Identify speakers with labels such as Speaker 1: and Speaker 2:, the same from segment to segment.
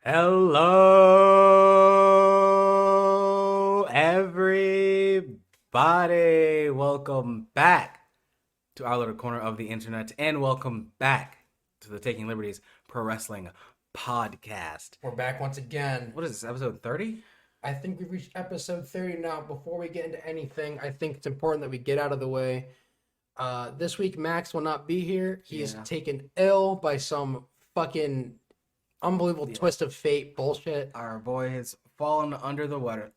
Speaker 1: Hello, everybody. Welcome back to our little corner of the internet, and welcome back to the Taking Liberties Pro Wrestling Podcast.
Speaker 2: We're back once again.
Speaker 1: What is this, episode 30?
Speaker 2: I think we've reached episode 30 now. Before we get into anything, I think it's important that we get out of the way. This week, Max will not be here. He's taken ill by some fucking unbelievable twist of fate bullshit.
Speaker 1: Our boy has fallen under the weather.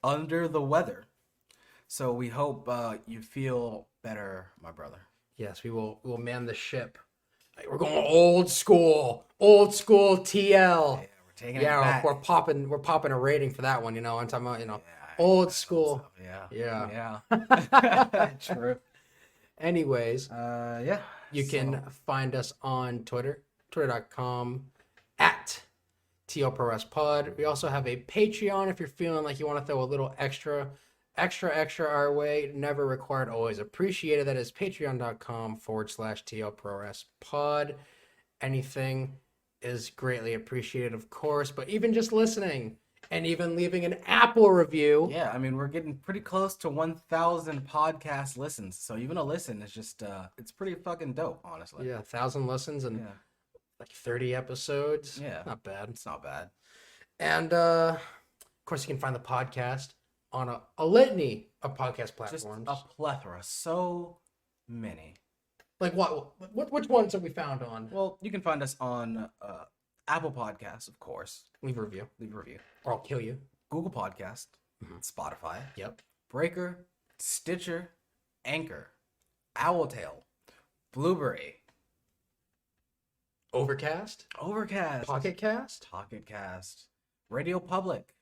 Speaker 1: So we hope you feel better, my brother.
Speaker 2: Yes, we will man the ship. We're going old school TL.
Speaker 1: Yeah, we're taking it back.
Speaker 2: We're popping a rating for that one, I'm talking about, old school.
Speaker 1: Yeah.
Speaker 2: True. Anyways, you can find us on Twitter, twitter.com @TLProWrestPod. We also have a Patreon if you're feeling like you want to throw a little extra our way. Never required, always appreciated. That is patreon.com/TLProWrestPod. Anything is greatly appreciated, of course, but even just listening and even leaving an Apple review.
Speaker 1: Yeah, I mean, we're getting pretty close to 1,000 podcast listens. So even a listen is just, it's pretty fucking dope, honestly.
Speaker 2: Yeah, 1,000 listens and like 30 episodes.
Speaker 1: Yeah.
Speaker 2: Not bad.
Speaker 1: It's not bad.
Speaker 2: And, of course, you can find the podcast on a litany of podcast platforms.
Speaker 1: Just a plethora. So many.
Speaker 2: Like which ones have we found on?
Speaker 1: Well, you can find us on Apple Podcasts, of course.
Speaker 2: Leave a review. Or I'll kill you.
Speaker 1: Google Podcast, Spotify.
Speaker 2: Yep.
Speaker 1: Breaker, Stitcher, Anchor, Owltail, Blueberry,
Speaker 2: Overcast,
Speaker 1: Pocket Cast, Radio Public,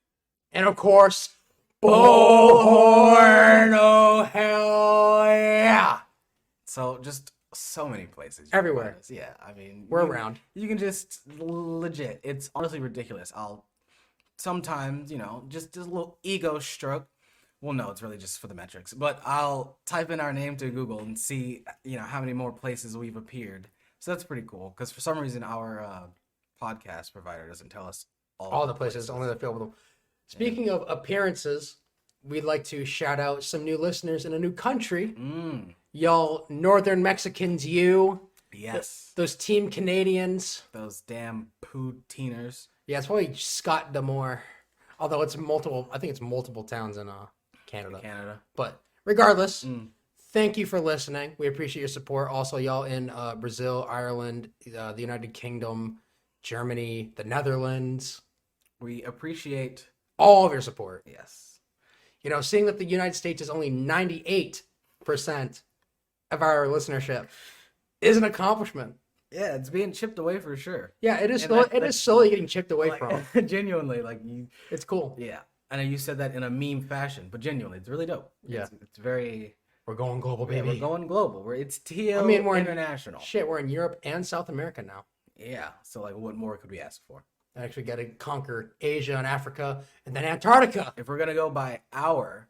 Speaker 2: and of course, Bullhorn. Oh hell yeah!
Speaker 1: So just so many places.
Speaker 2: Everywhere.
Speaker 1: Yeah, I mean,
Speaker 2: we're around.
Speaker 1: You can just legit. It's honestly ridiculous. I'll sometimes, just a little ego stroke. Well, no, it's really just for the metrics. But I'll type in our name to Google and see, how many more places we've appeared. So that's pretty cool. Because for some reason, our podcast provider doesn't tell us all the places.
Speaker 2: Only the film. Speaking of appearances, we'd like to shout out some new listeners in a new country. Y'all northern Mexicans, you.
Speaker 1: Yes.
Speaker 2: Those Team Canadians.
Speaker 1: Those damn poutines.
Speaker 2: Yeah, it's probably Scott D'Amore. Although it's multiple, I think it's multiple towns in Canada. But regardless, thank you for listening. We appreciate your support. Also, y'all in Brazil, Ireland, the United Kingdom, Germany, the Netherlands.
Speaker 1: We appreciate
Speaker 2: all of your support.
Speaker 1: Yes.
Speaker 2: Seeing that the United States is only 98% of our listenership is an accomplishment.
Speaker 1: Yeah, it's being chipped away for sure.
Speaker 2: Yeah, it is. It is slowly getting chipped away from.
Speaker 1: Genuinely,
Speaker 2: it's cool.
Speaker 1: Yeah, I know you said that in a meme fashion, but genuinely, it's really dope.
Speaker 2: Yeah,
Speaker 1: it's very.
Speaker 2: We're going global, baby.
Speaker 1: Yeah, we're going global. It's TL
Speaker 2: we're
Speaker 1: international.
Speaker 2: We're in Europe and South America now.
Speaker 1: Yeah, so what more could we ask for?
Speaker 2: I actually got to conquer Asia and Africa and then Antarctica.
Speaker 1: If we're gonna go by our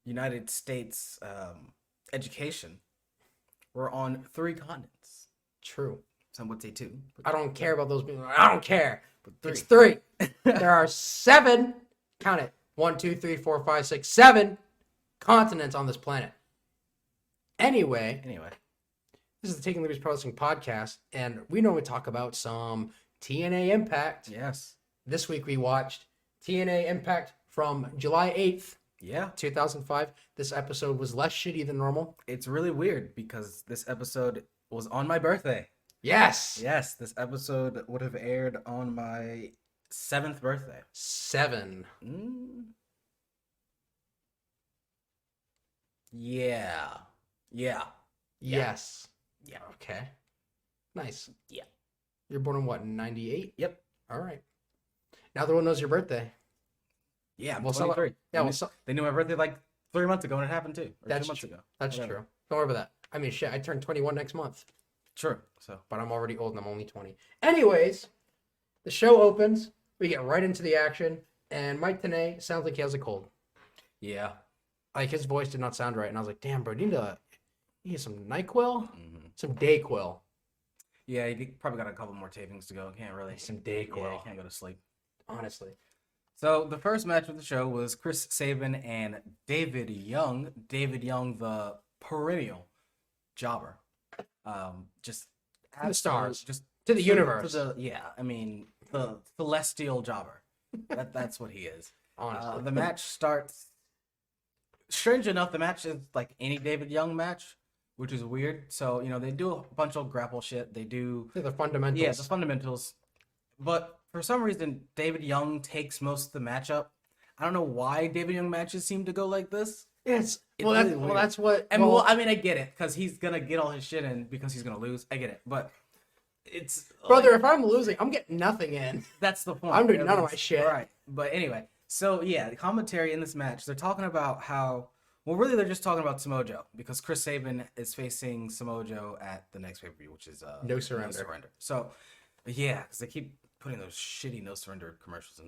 Speaker 1: United States education, we're on 3 continents.
Speaker 2: True.
Speaker 1: Some would say 2.
Speaker 2: I don't care about those people. I don't care. But 3. It's 3. There are 7. Count it. 1, 2, 3, 4, 5, 6, 7 continents on this planet. Anyway, this is the Taking Liberties Pro Wrestling Podcast, and we normally talk about some TNA iMPACT.
Speaker 1: Yes.
Speaker 2: This week we watched TNA iMPACT from July 8th.
Speaker 1: Yeah.
Speaker 2: 2005. This episode was less shitty than normal.
Speaker 1: It's really weird because this episode was on my birthday.
Speaker 2: Yes.
Speaker 1: Yes, this episode would have aired on my 7th birthday.
Speaker 2: 7.
Speaker 1: Yeah.
Speaker 2: Yes.
Speaker 1: Yeah.
Speaker 2: Okay. Nice.
Speaker 1: Yeah.
Speaker 2: You're born in what, 98?
Speaker 1: Yep.
Speaker 2: All right. Now everyone knows your birthday.
Speaker 1: Yeah, I'm 23.
Speaker 2: Yeah,
Speaker 1: they knew my birthday like 3 months ago, and it happened too. Or
Speaker 2: that's
Speaker 1: 2 months ago.
Speaker 2: That's true. Don't worry about that. I mean, shit, I turn 21 next month.
Speaker 1: True. So,
Speaker 2: but I'm already old and I'm only 20. Anyways, the show opens. We get right into the action, and Mike Tenay sounds like he has a cold.
Speaker 1: Yeah.
Speaker 2: Like his voice did not sound right, and I was like, "Damn, bro, you need some NyQuil, some Dayquil."
Speaker 1: Yeah, you probably got a couple more tapings to go. Can't really.
Speaker 2: Some Dayquil.
Speaker 1: Yeah, you can't go to sleep.
Speaker 2: honestly.
Speaker 1: So the first match of the show was Chris Saban and David Young. David Young, the perennial jobber. Just
Speaker 2: The stars.
Speaker 1: just
Speaker 2: To the universe.
Speaker 1: The celestial jobber. That's what he is.
Speaker 2: Honestly.
Speaker 1: The match starts. Strange enough, the match is like any David Young match, which is weird. So they do a bunch of grapple shit. They do
Speaker 2: The fundamentals.
Speaker 1: the fundamentals. But for some reason, David Young takes most of the matchup. I don't know why David Young matches seem to go like this.
Speaker 2: Yes.
Speaker 1: It's really weird.
Speaker 2: That's what.
Speaker 1: And I get it because he's gonna get all his shit in because he's gonna lose. I get it, but it's
Speaker 2: brother, if I'm losing, I'm getting nothing in.
Speaker 1: That's the point.
Speaker 2: I'm doing none of my shit.
Speaker 1: Right. But anyway, so yeah, the commentary in this match, they're talking about how. Well, really, they're just talking about Samoa Joe because Chris Saban is facing Samoa Joe at the next pay-per-view, which is
Speaker 2: No Surrender.
Speaker 1: No Surrender. So, yeah, because they keep putting those shitty No Surrender commercials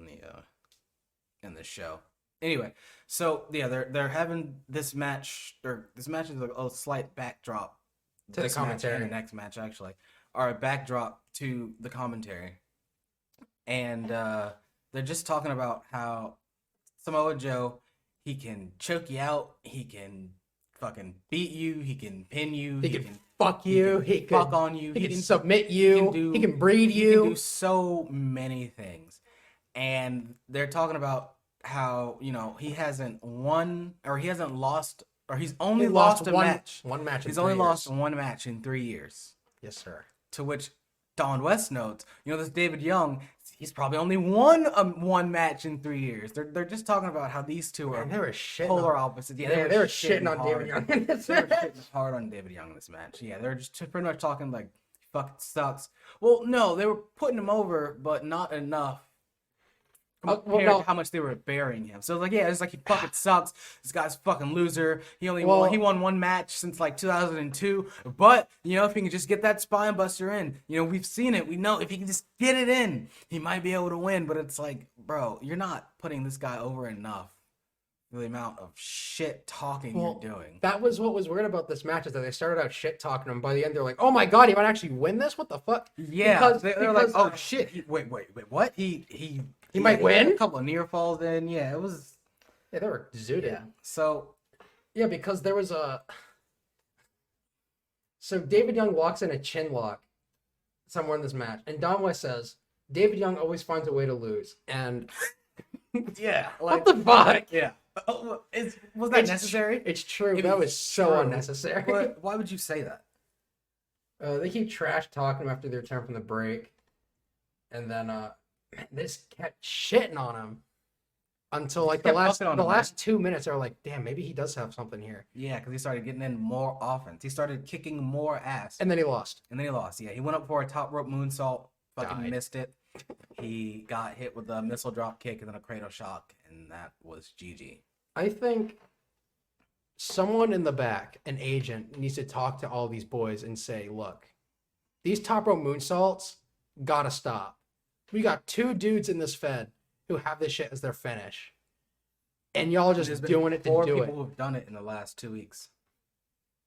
Speaker 1: in the show. Anyway, so yeah, they're having this match, or this match is a slight backdrop
Speaker 2: to the commentary.
Speaker 1: And the next match actually, are a backdrop to the commentary, and they're just talking about how Samoa Joe, he can choke you out, he can fucking beat you, he can pin you,
Speaker 2: he can fuck you, he can
Speaker 1: fuck on you,
Speaker 2: he can submit you, he can breed you,
Speaker 1: he can do so many things. And they're talking about how he hasn't won, or he hasn't lost, or he's only lost a match.
Speaker 2: One match.
Speaker 1: He's only lost one match in 3 years.
Speaker 2: Yes, sir.
Speaker 1: To which Don West notes, this David Young, he's probably only won one match in 3 years. They're just talking about how these two are polar opposites. Yeah,
Speaker 2: they were shitting on David Young.
Speaker 1: They were shitting hard on David Young in this match. Yeah, they're just pretty much talking like, fucking sucks. Well, no, they were putting him over, but not enough compared to how much they were burying him. So like, yeah, it's like he fucking sucks. This guy's a fucking loser. He won one match since like 2002. But if he can just get that spine buster in, we've seen it. We know if he can just get it in, he might be able to win. But it's like, bro, you're not putting this guy over enough for the amount of shit talking you're doing.
Speaker 2: That was what was weird about this match, is that they started out shit talking him. By the end, they're like, "Oh my god, he might actually win this? What the fuck?"
Speaker 1: Yeah, because they're like, "Oh shit, wait, what? He
Speaker 2: might win."
Speaker 1: A couple of near falls in. Yeah, it was.
Speaker 2: Yeah, they were zooted.
Speaker 1: Yeah. So,
Speaker 2: yeah, because there was a. So David Young walks in a chin lock somewhere in this match, and Don West says, "David Young always finds a way to lose." And
Speaker 1: yeah,
Speaker 2: like, what the fuck?
Speaker 1: Yeah. Was that necessary?
Speaker 2: It's true. That was so unnecessary.
Speaker 1: But why would you say that?
Speaker 2: They keep trash talking him after they return from the break, and then they just kept shitting on him until like the last 2 minutes. Are like, damn, maybe he does have something here.
Speaker 1: Yeah, because he started getting in more offense. He started kicking more ass,
Speaker 2: and then he lost.
Speaker 1: Yeah, he went up for a top rope moonsault, fucking missed it. He got hit with a missile drop kick and then a cradle shock, and that was GG.
Speaker 2: I think someone in the back, an agent, needs to talk to all these boys and say, look, these top rope moonsaults gotta stop. We got 2 dudes in this Fed who have this shit as their finish. And y'all just doing it to do it.
Speaker 1: 4 people who've done it in the last 2 weeks.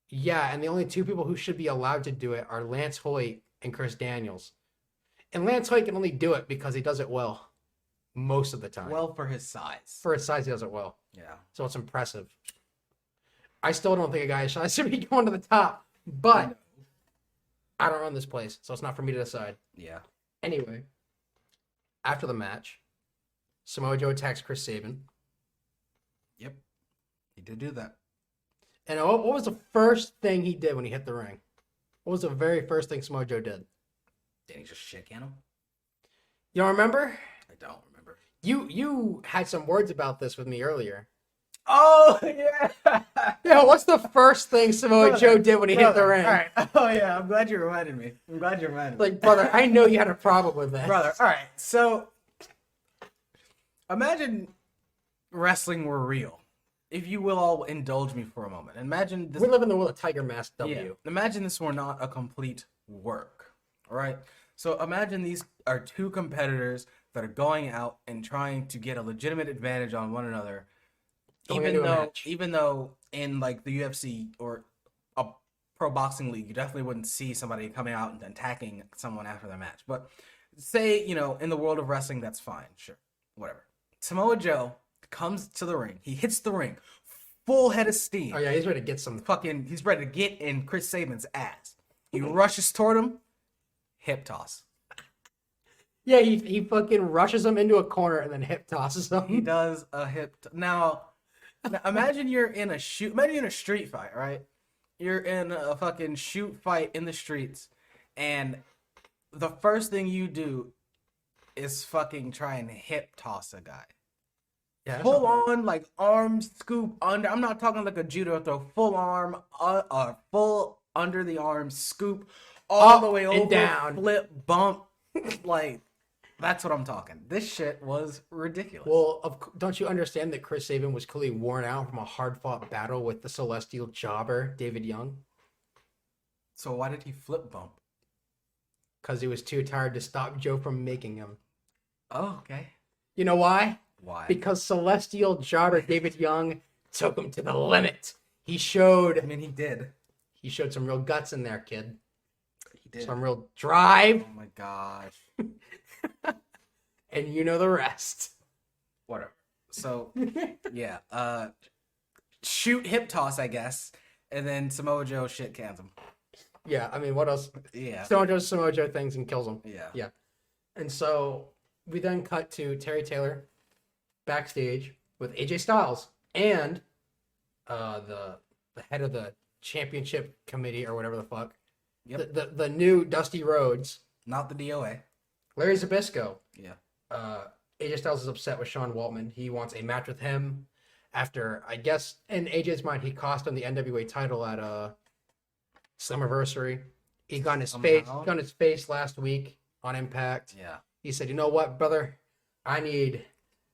Speaker 2: Yeah, and the only 2 people who should be allowed to do it are Lance Hoyt and Chris Daniels. And Lance Hoyt can only do it because he does it well most of the time.
Speaker 1: Well, for his size.
Speaker 2: For his size, he does it well.
Speaker 1: Yeah.
Speaker 2: So it's impressive. I still don't think a guy's size should be going to the top, but I don't run this place, so it's not for me to decide.
Speaker 1: Yeah.
Speaker 2: Anyway, after the match, Samoa Joe attacks Chris Saban.
Speaker 1: Yep. He did do that.
Speaker 2: And what was the first thing he did when he hit the ring? What was the very first thing Samoa Joe did?
Speaker 1: Did he just shit can him?
Speaker 2: You don't remember?
Speaker 1: I don't remember.
Speaker 2: You had some words about this with me earlier.
Speaker 1: Oh, yeah.
Speaker 2: Yeah, what's the first thing Samoa Joe did when he hit the ring?
Speaker 1: All right. Oh, yeah. I'm glad you reminded me.
Speaker 2: Like, brother, I know you had a problem with that.
Speaker 1: Brother, all right. So, imagine wrestling were real. If you will all indulge me for a moment. Imagine this.
Speaker 2: We live in the world of Tiger Mask W.
Speaker 1: Yeah. Imagine this were not a complete work. All right. So imagine these are 2 competitors that are going out and trying to get a legitimate advantage on one another. Even though in like the UFC or a pro boxing league, you definitely wouldn't see somebody coming out and attacking someone after the match. But say, in the world of wrestling, that's fine. Sure. Whatever. Samoa Joe comes to the ring. He hits the ring. Full head of steam.
Speaker 2: Oh, yeah, he's ready to get some.
Speaker 1: He's ready to get in Chris Saban's ass. He rushes toward him. Hip toss.
Speaker 2: Yeah, he fucking rushes him into a corner and then hip tosses him.
Speaker 1: He does a now imagine you're in a street fight, right? You're in a fucking shoot fight in the streets, and the first thing you do is fucking try and hip toss a guy.
Speaker 2: Yeah,
Speaker 1: Full on, like, arm scoop under. I'm not talking like a judo throw. Full arm, full under the arm scoop, all the way over,
Speaker 2: and down.
Speaker 1: flip, bump. Like, that's what I'm talking. This shit was ridiculous.
Speaker 2: Well, don't you understand that Chris Saban was clearly worn out from a hard-fought battle with the celestial jobber, David Young?
Speaker 1: So why did he flip bump?
Speaker 2: Because he was too tired to stop Joe from making him.
Speaker 1: Oh, okay.
Speaker 2: You know why?
Speaker 1: Why?
Speaker 2: Because celestial jobber David Young took him to the limit. He showed
Speaker 1: he did.
Speaker 2: He showed some real guts in there, kid.
Speaker 1: He did.
Speaker 2: Some real drive.
Speaker 1: Oh my gosh.
Speaker 2: And you know the rest.
Speaker 1: Whatever. So, yeah. Shoot hip toss, I guess. And then Samoa Joe shit cans him.
Speaker 2: Yeah, I mean, what else?
Speaker 1: Yeah.
Speaker 2: Samoa Joe things and kills him.
Speaker 1: Yeah.
Speaker 2: Yeah. And so we then cut to Terry Taylor backstage with AJ Styles and the head of the championship committee or whatever the fuck.
Speaker 1: Yep.
Speaker 2: The new Dusty Rhodes.
Speaker 1: Not the DOA.
Speaker 2: Larry Zbyszko.
Speaker 1: Yeah.
Speaker 2: AJ Styles is upset with Sean Waltman. He wants a match with him after, I guess, in AJ's mind, he cost him the NWA title at Summerversary. He got in his face last week on Impact.
Speaker 1: Yeah.
Speaker 2: He said, "You know what, brother? I need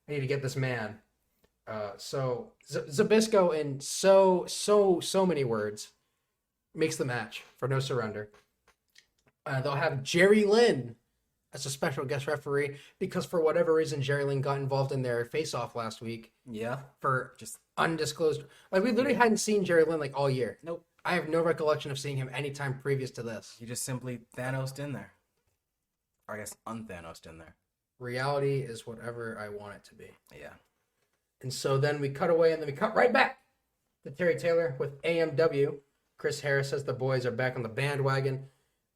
Speaker 2: to get this man." So Zbyszko, in so many words, makes the match for No Surrender. They'll have Jerry Lynn as a special guest referee because for whatever reason Jerry Lynn got involved in their face-off last week.
Speaker 1: Yeah.
Speaker 2: For just undisclosed. Like, we literally hadn't seen Jerry Lynn like all year.
Speaker 1: Nope.
Speaker 2: I have no recollection of seeing him anytime previous to this.
Speaker 1: He just simply Thanos'd in there. Or I guess un-Thanos'd in there.
Speaker 2: Reality is whatever I want it to be.
Speaker 1: Yeah.
Speaker 2: And so then we cut away and then we cut right back to Terry Taylor with AMW. Chris Harris says the boys are back on the bandwagon.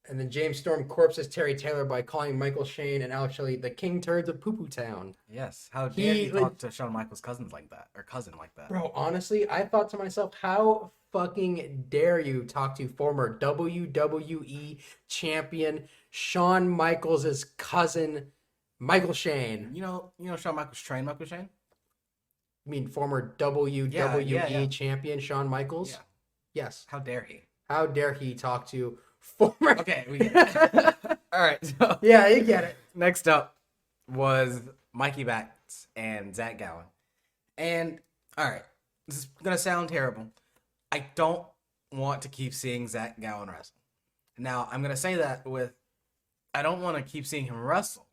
Speaker 2: And then James Storm corpses Terry Taylor by calling Michael Shane and Alex Shelley the King Turds of Poo Poo Town.
Speaker 1: Yes. How dare he talk to Shawn Michaels' cousin like that?
Speaker 2: Bro, honestly, I thought to myself, how fucking dare you talk to former WWE champion Shawn Michaels' cousin, Michael Shane?
Speaker 1: You know Shawn Michaels trained Michael Shane?
Speaker 2: I mean, former WWE champion Shawn Michaels?
Speaker 1: Yeah.
Speaker 2: Yes.
Speaker 1: How dare he?
Speaker 2: How dare he talk to former...
Speaker 1: Okay, we get it. All right. So
Speaker 2: yeah, you get it.
Speaker 1: next up was Mikey Batts and Zach Gowen. And, all right, this is going to sound terrible. I don't want to keep seeing Zach Gowen wrestle. Now, I'm going to say that I don't want to keep seeing him wrestle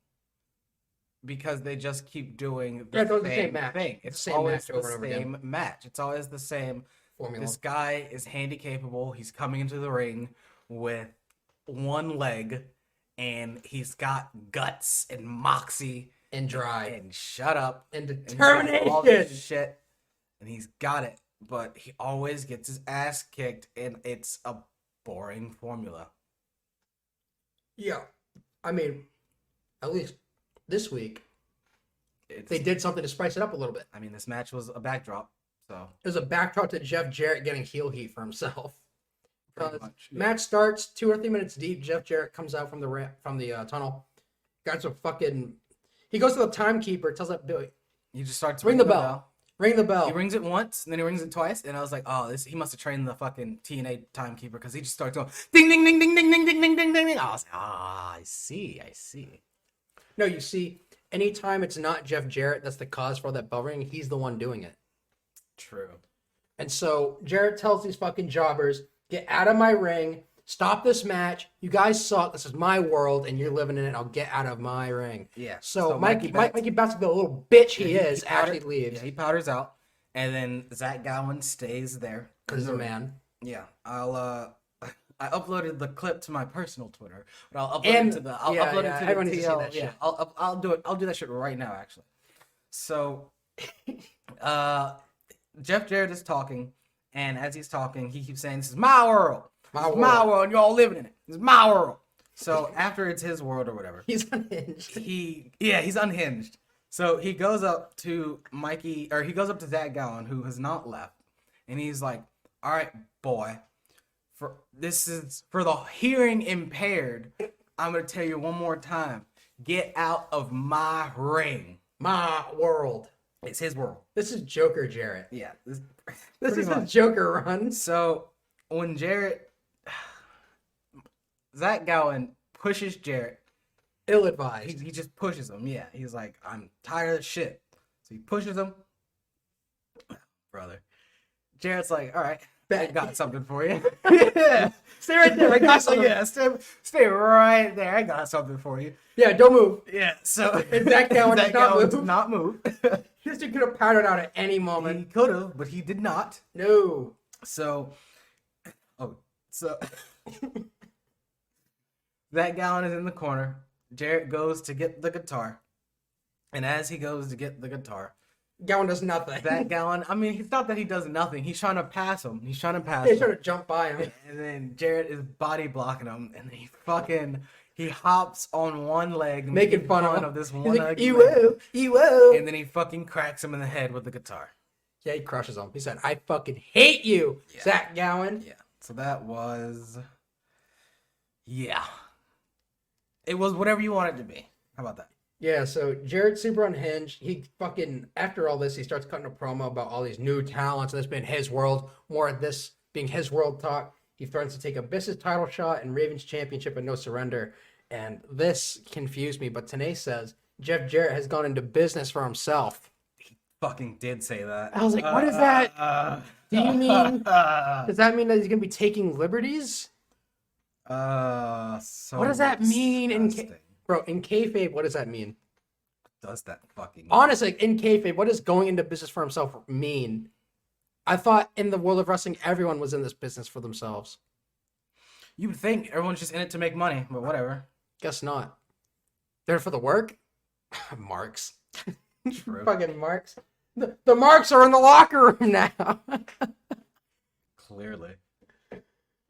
Speaker 1: because they just keep doing the same
Speaker 2: match.
Speaker 1: thing. It's
Speaker 2: same
Speaker 1: always
Speaker 2: match over
Speaker 1: the
Speaker 2: and over
Speaker 1: same match. It's always the same
Speaker 2: formula.
Speaker 1: This guy is handy-capable. He's coming into the ring with one leg, and he's got guts and moxie
Speaker 2: and drive
Speaker 1: and shut up
Speaker 2: and
Speaker 1: and
Speaker 2: determination.
Speaker 1: all this shit, and he's got it. But he always gets his ass kicked, and it's a boring formula.
Speaker 2: Yeah, I mean, at least this week they did something to spice it up a little bit.
Speaker 1: I mean, this match was a backdrop, so
Speaker 2: it was a backdrop to Jeff Jarrett getting heel heat for himself.
Speaker 1: pretty much.
Speaker 2: Match starts 2 or 3 minutes deep. Jeff Jarrett comes out from the tunnel. Got some fucking. He goes to the timekeeper, tells that Billy.
Speaker 1: He just starts
Speaker 2: ring the bell. Ring the bell.
Speaker 1: He rings it once, and then he rings it twice, and I was like, oh, he must have trained the fucking TNA timekeeper because he just starts going ding ding ding ding ding ding ding ding ding ding. I was like, I see.
Speaker 2: No, you see, anytime it's not Jeff Jarrett that's the cause for all that bell ring, he's the one doing it.
Speaker 1: True.
Speaker 2: And so Jarrett tells these fucking jobbers, get out of my ring, stop this match, you guys suck, this is my world, and you're living in it, I'll get out of my ring.
Speaker 1: Yeah.
Speaker 2: So Mikey Batts, the little bitch he is, actually leaves.
Speaker 1: Yeah, he powders out, and then Zach Gowen stays there.
Speaker 2: Because he's a man.
Speaker 1: Yeah. I'll I uploaded the clip to my personal Twitter, but I'll upload
Speaker 2: And-
Speaker 1: it to the. I'll
Speaker 2: yeah,
Speaker 1: upload
Speaker 2: yeah,
Speaker 1: it to
Speaker 2: everyone
Speaker 1: the
Speaker 2: needs to see
Speaker 1: TL.
Speaker 2: that
Speaker 1: Yeah,
Speaker 2: shit.
Speaker 1: I'll do it. I'll do that shit right now, actually. So, Jeff Jarrett is talking, and as he's talking, he keeps saying, "This is my world. This is my world. And you're all living in it. This is my world." So after it's his world or whatever,
Speaker 2: He's unhinged.
Speaker 1: he's unhinged. So he goes up to Mikey, or he goes up to Zach Gowen, who has not left, and he's like, "All right, boy, this is for the hearing impaired. I'm gonna tell you one more time. Get out of my ring.
Speaker 2: My world.
Speaker 1: It's his world."
Speaker 2: This is Joker Jarrett.
Speaker 1: Yeah,
Speaker 2: This
Speaker 1: pretty
Speaker 2: is
Speaker 1: much.
Speaker 2: his Joker run.
Speaker 1: So when Zach Gowen pushes Jarrett,
Speaker 2: Ill-advised.
Speaker 1: he just pushes him. Yeah, he's like, "I'm tired of this shit." So he pushes him. Brother, Jarrett's like, "All right, I got something for you." Yeah.
Speaker 2: Stay right there. I got something.
Speaker 1: Yeah, stay right there. I got something for you.
Speaker 2: Yeah, don't move.
Speaker 1: Yeah. So
Speaker 2: And Zach Gowen did not
Speaker 1: Gowen
Speaker 2: move.
Speaker 1: did not move.
Speaker 2: This dude could have powdered out at any
Speaker 1: He
Speaker 2: moment.
Speaker 1: could have, but he did not.
Speaker 2: No.
Speaker 1: So that Gowen is in the corner. Jarrett goes to get the guitar, and as he goes to get the guitar,
Speaker 2: Gowen does nothing.
Speaker 1: that Gowen, I mean, it's not that he does nothing. He's trying to pass him.
Speaker 2: He's trying to jump by him.
Speaker 1: And then Jarrett is body blocking him, and he hops on one leg,
Speaker 2: Making fun of him.
Speaker 1: this
Speaker 2: He's
Speaker 1: one
Speaker 2: like,
Speaker 1: leg,
Speaker 2: you will.
Speaker 1: and then he fucking cracks him in the head with the guitar.
Speaker 2: Yeah, he crushes him. He said, "I fucking hate you,
Speaker 1: Yeah.
Speaker 2: Zach Gowen."
Speaker 1: Yeah. So that was, yeah. It was whatever you want it to be. How about that?
Speaker 2: Yeah, so Jarrett's super unhinged. He fucking, after all this, he starts cutting a promo about all these new talents and this being his world. More of this being his world talk. He threatens to take Abyss's title shot and Raven's championship and no surrender. And this confused me, but TNA says Jeff Jarrett has gone into business for himself.
Speaker 1: Fucking did say that.
Speaker 2: I was like, what is that? Do you mean, does that mean that he's going to be taking liberties?
Speaker 1: So
Speaker 2: What does that mean in
Speaker 1: disgusting.
Speaker 2: Bro, in kayfabe, what does that mean?
Speaker 1: Does that fucking
Speaker 2: Honestly, in kayfabe, what does going into business for himself mean? I thought in the world of wrestling, everyone was in this business for themselves.
Speaker 1: You would think everyone's just in it to make money, but whatever.
Speaker 2: Guess not. They're for the work? Marks.
Speaker 1: True.
Speaker 2: Fucking marks. The marks are in the locker room now.
Speaker 1: Clearly.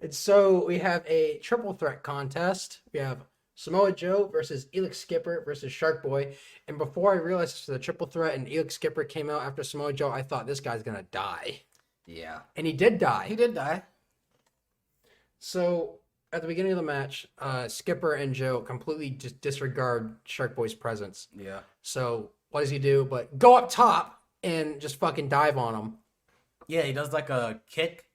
Speaker 2: And so we have a triple threat contest. We have Samoa Joe versus Elix Skipper versus Shark Boy. And before I realized this was a triple threat and Elix Skipper came out after Samoa Joe, I thought this guy's going to die.
Speaker 1: Yeah.
Speaker 2: And he did die.
Speaker 1: He did die.
Speaker 2: So at the beginning of the match, Skipper and Joe completely just disregard Shark Boy's presence.
Speaker 1: Yeah.
Speaker 2: So what does he do but go up top and just fucking dive on him?
Speaker 1: Yeah, he does like a kick.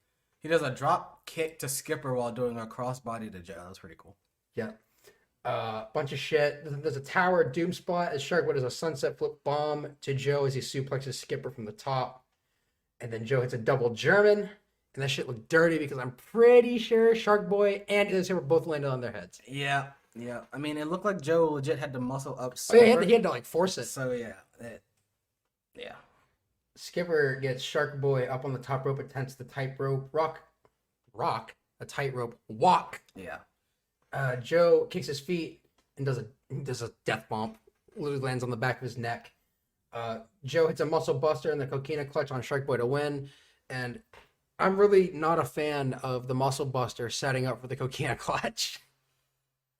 Speaker 1: He does a drop kick to Skipper while doing a crossbody to Joe. That's pretty cool.
Speaker 2: Yeah. Bunch of shit. There's a tower doom spot as Shark Boy does a sunset flip bomb to Joe as he suplexes Skipper from the top. And then Joe hits a double German. And that shit looked dirty because I'm pretty sure Shark Boy and Elix Skipper both landed on their heads.
Speaker 1: Yeah. Yeah. I mean, it looked like Joe legit had to muscle up
Speaker 2: Oh,
Speaker 1: Skipper.
Speaker 2: yeah, he had to like force it.
Speaker 1: So, yeah. Yeah.
Speaker 2: Skipper gets Shark Boy up on the top rope, attempts the tightrope a tightrope walk.
Speaker 1: Yeah.
Speaker 2: Joe kicks his feet and does a death bump. Literally lands on the back of his neck. Joe hits a muscle buster and the coquina clutch on Shark Boy to win. And I'm really not a fan of the muscle buster setting up for the coquina clutch.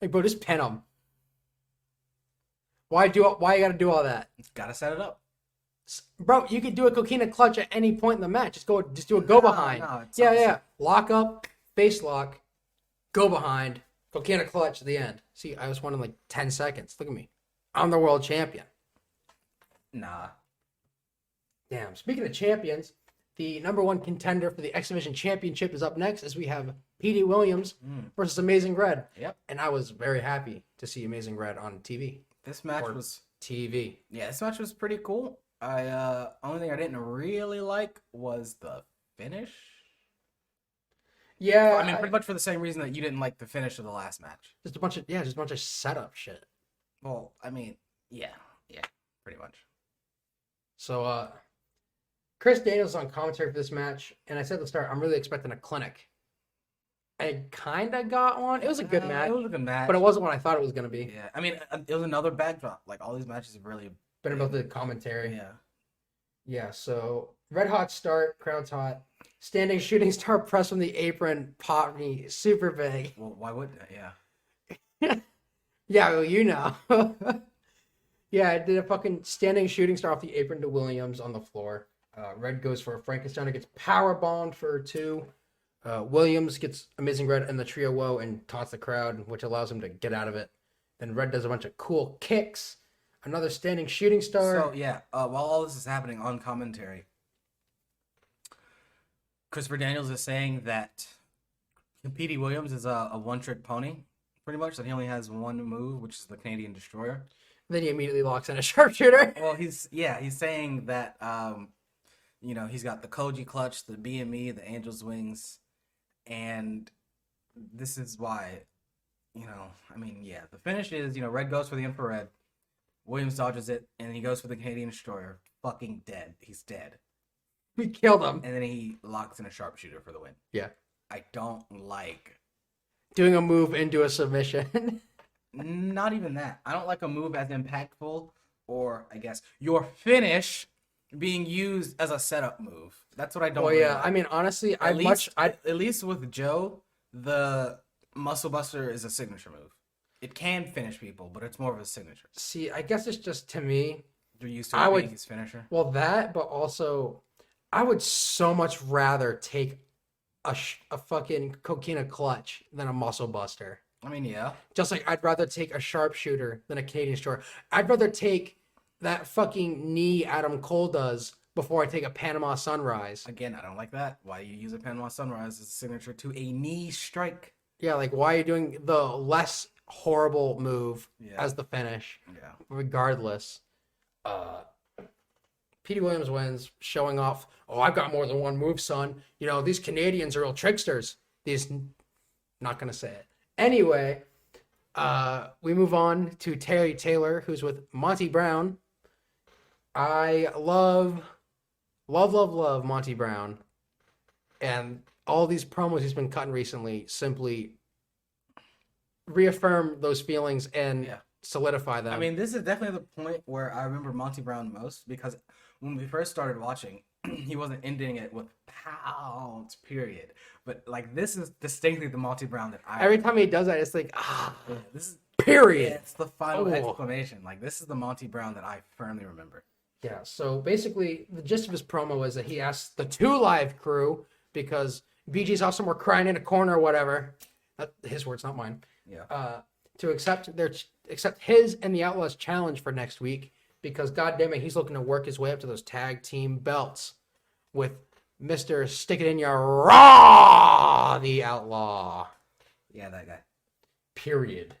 Speaker 2: Like, bro, just pin him. Why you gotta do all that?
Speaker 1: Gotta set it up.
Speaker 2: Bro, you could do a coquina clutch at any point in the match. Just do a go behind.
Speaker 1: No, it's
Speaker 2: yeah,
Speaker 1: not-
Speaker 2: yeah. Lock up, face lock, go behind, coquina clutch at the end. See, I was won in like 10 seconds. Look at me. I'm the world champion.
Speaker 1: Nah.
Speaker 2: Damn. Speaking of champions, the number one contender for the X Division Championship is up next as we have Petey Williams versus Amazing Red.
Speaker 1: Yep.
Speaker 2: And I was very happy to see Amazing Red on TV.
Speaker 1: This match
Speaker 2: Or
Speaker 1: was
Speaker 2: TV.
Speaker 1: Yeah, this match was pretty cool. Only thing I didn't really like was the finish.
Speaker 2: Yeah.
Speaker 1: I mean, pretty much for the same reason that you didn't like the finish of the last match.
Speaker 2: just a bunch of setup shit.
Speaker 1: Well, I mean, yeah, pretty much.
Speaker 2: So, Chris Daniels on commentary for this match, and I said at the start, I'm really expecting a clinic. I kind of got one. It was a good match,
Speaker 1: It was a good match.
Speaker 2: but it wasn't what I thought it was going to be.
Speaker 1: Yeah, I mean, it was another backdrop. Like, all these matches have really
Speaker 2: Been about the commentary.
Speaker 1: Yeah.
Speaker 2: Yeah, so red hot start, crowd's hot. Standing shooting star press from the apron, pop me, super big.
Speaker 1: Well, why would that? Yeah.
Speaker 2: Yeah, well, you know. Yeah, I did a fucking standing shooting star off the apron to Williams on the floor. Red goes for a Frankenstein, gets power bombed for 2. Williams gets Amazing Red and the trio woe and taunts the crowd, which allows him to get out of it. Then Red does a bunch of cool kicks. Another standing shooting star.
Speaker 1: So, yeah, while all this is happening on commentary, Christopher Daniels is saying that Petey Williams is a one-trick pony, pretty much, that he only has one move, which is the Canadian Destroyer.
Speaker 2: Then he immediately locks in a sharpshooter.
Speaker 1: Well, he's saying that, he's got the Koji Clutch, the BME, the Angel's Wings, and this is why, the finish is, Red goes for the infrared, Williams dodges it, and he goes for the Canadian Destroyer. Fucking dead. He's dead.
Speaker 2: We killed him.
Speaker 1: And then he locks in a sharpshooter for the win.
Speaker 2: Yeah.
Speaker 1: I don't like...
Speaker 2: doing a move into a submission.
Speaker 1: Not even that. I don't like a move as impactful, or, I guess, your finish being used as a setup move. That's what I don't
Speaker 2: yeah.
Speaker 1: like.
Speaker 2: I mean, honestly,
Speaker 1: at least with Joe, the Muscle Buster is a signature move. It can finish people, but it's more of a signature.
Speaker 2: See, I guess it's just, to me...
Speaker 1: You're used to being his finisher?
Speaker 2: Well, that, but also, I would so much rather take a fucking coquina clutch than a muscle buster.
Speaker 1: I mean, yeah.
Speaker 2: Just like I'd rather take a sharpshooter than a Canadian Destroyer. I'd rather take that fucking knee Adam Cole does before I take a Panama Sunrise.
Speaker 1: Again, I don't like that. Why do you use a Panama Sunrise as a signature to a knee strike?
Speaker 2: Yeah, like why are you doing the less horrible move as the finish?
Speaker 1: Yeah.
Speaker 2: Regardless. Petey Williams wins, showing off, I've got more than one move, son. These Canadians are real tricksters. Not going to say it. Anyway, we move on to Terry Taylor, who's with Monty Brown. I love Monty Brown. And all these promos he's been cutting recently simply reaffirm those feelings and solidify them.
Speaker 1: I mean, this is definitely the point where I remember Monty Brown most, because when we first started watching, he wasn't ending it with pounds, period. But, like, this is distinctly the Monty Brown that I...
Speaker 2: Every time he does that, it's like,
Speaker 1: this is...
Speaker 2: period.
Speaker 1: It's the final exclamation. Like, this is the Monty Brown that I firmly remember.
Speaker 2: Yeah, so basically, the gist of his promo is that he asked the 2 Live crew, because BG's off somewhere crying in a corner or whatever, his words, not mine, to accept his and the Outlaws' challenge for next week, because goddammit, he's looking to work his way up to those tag team belts with Mr. Stick It In Your Raw, the Outlaw.
Speaker 1: Yeah, that guy.
Speaker 2: Period.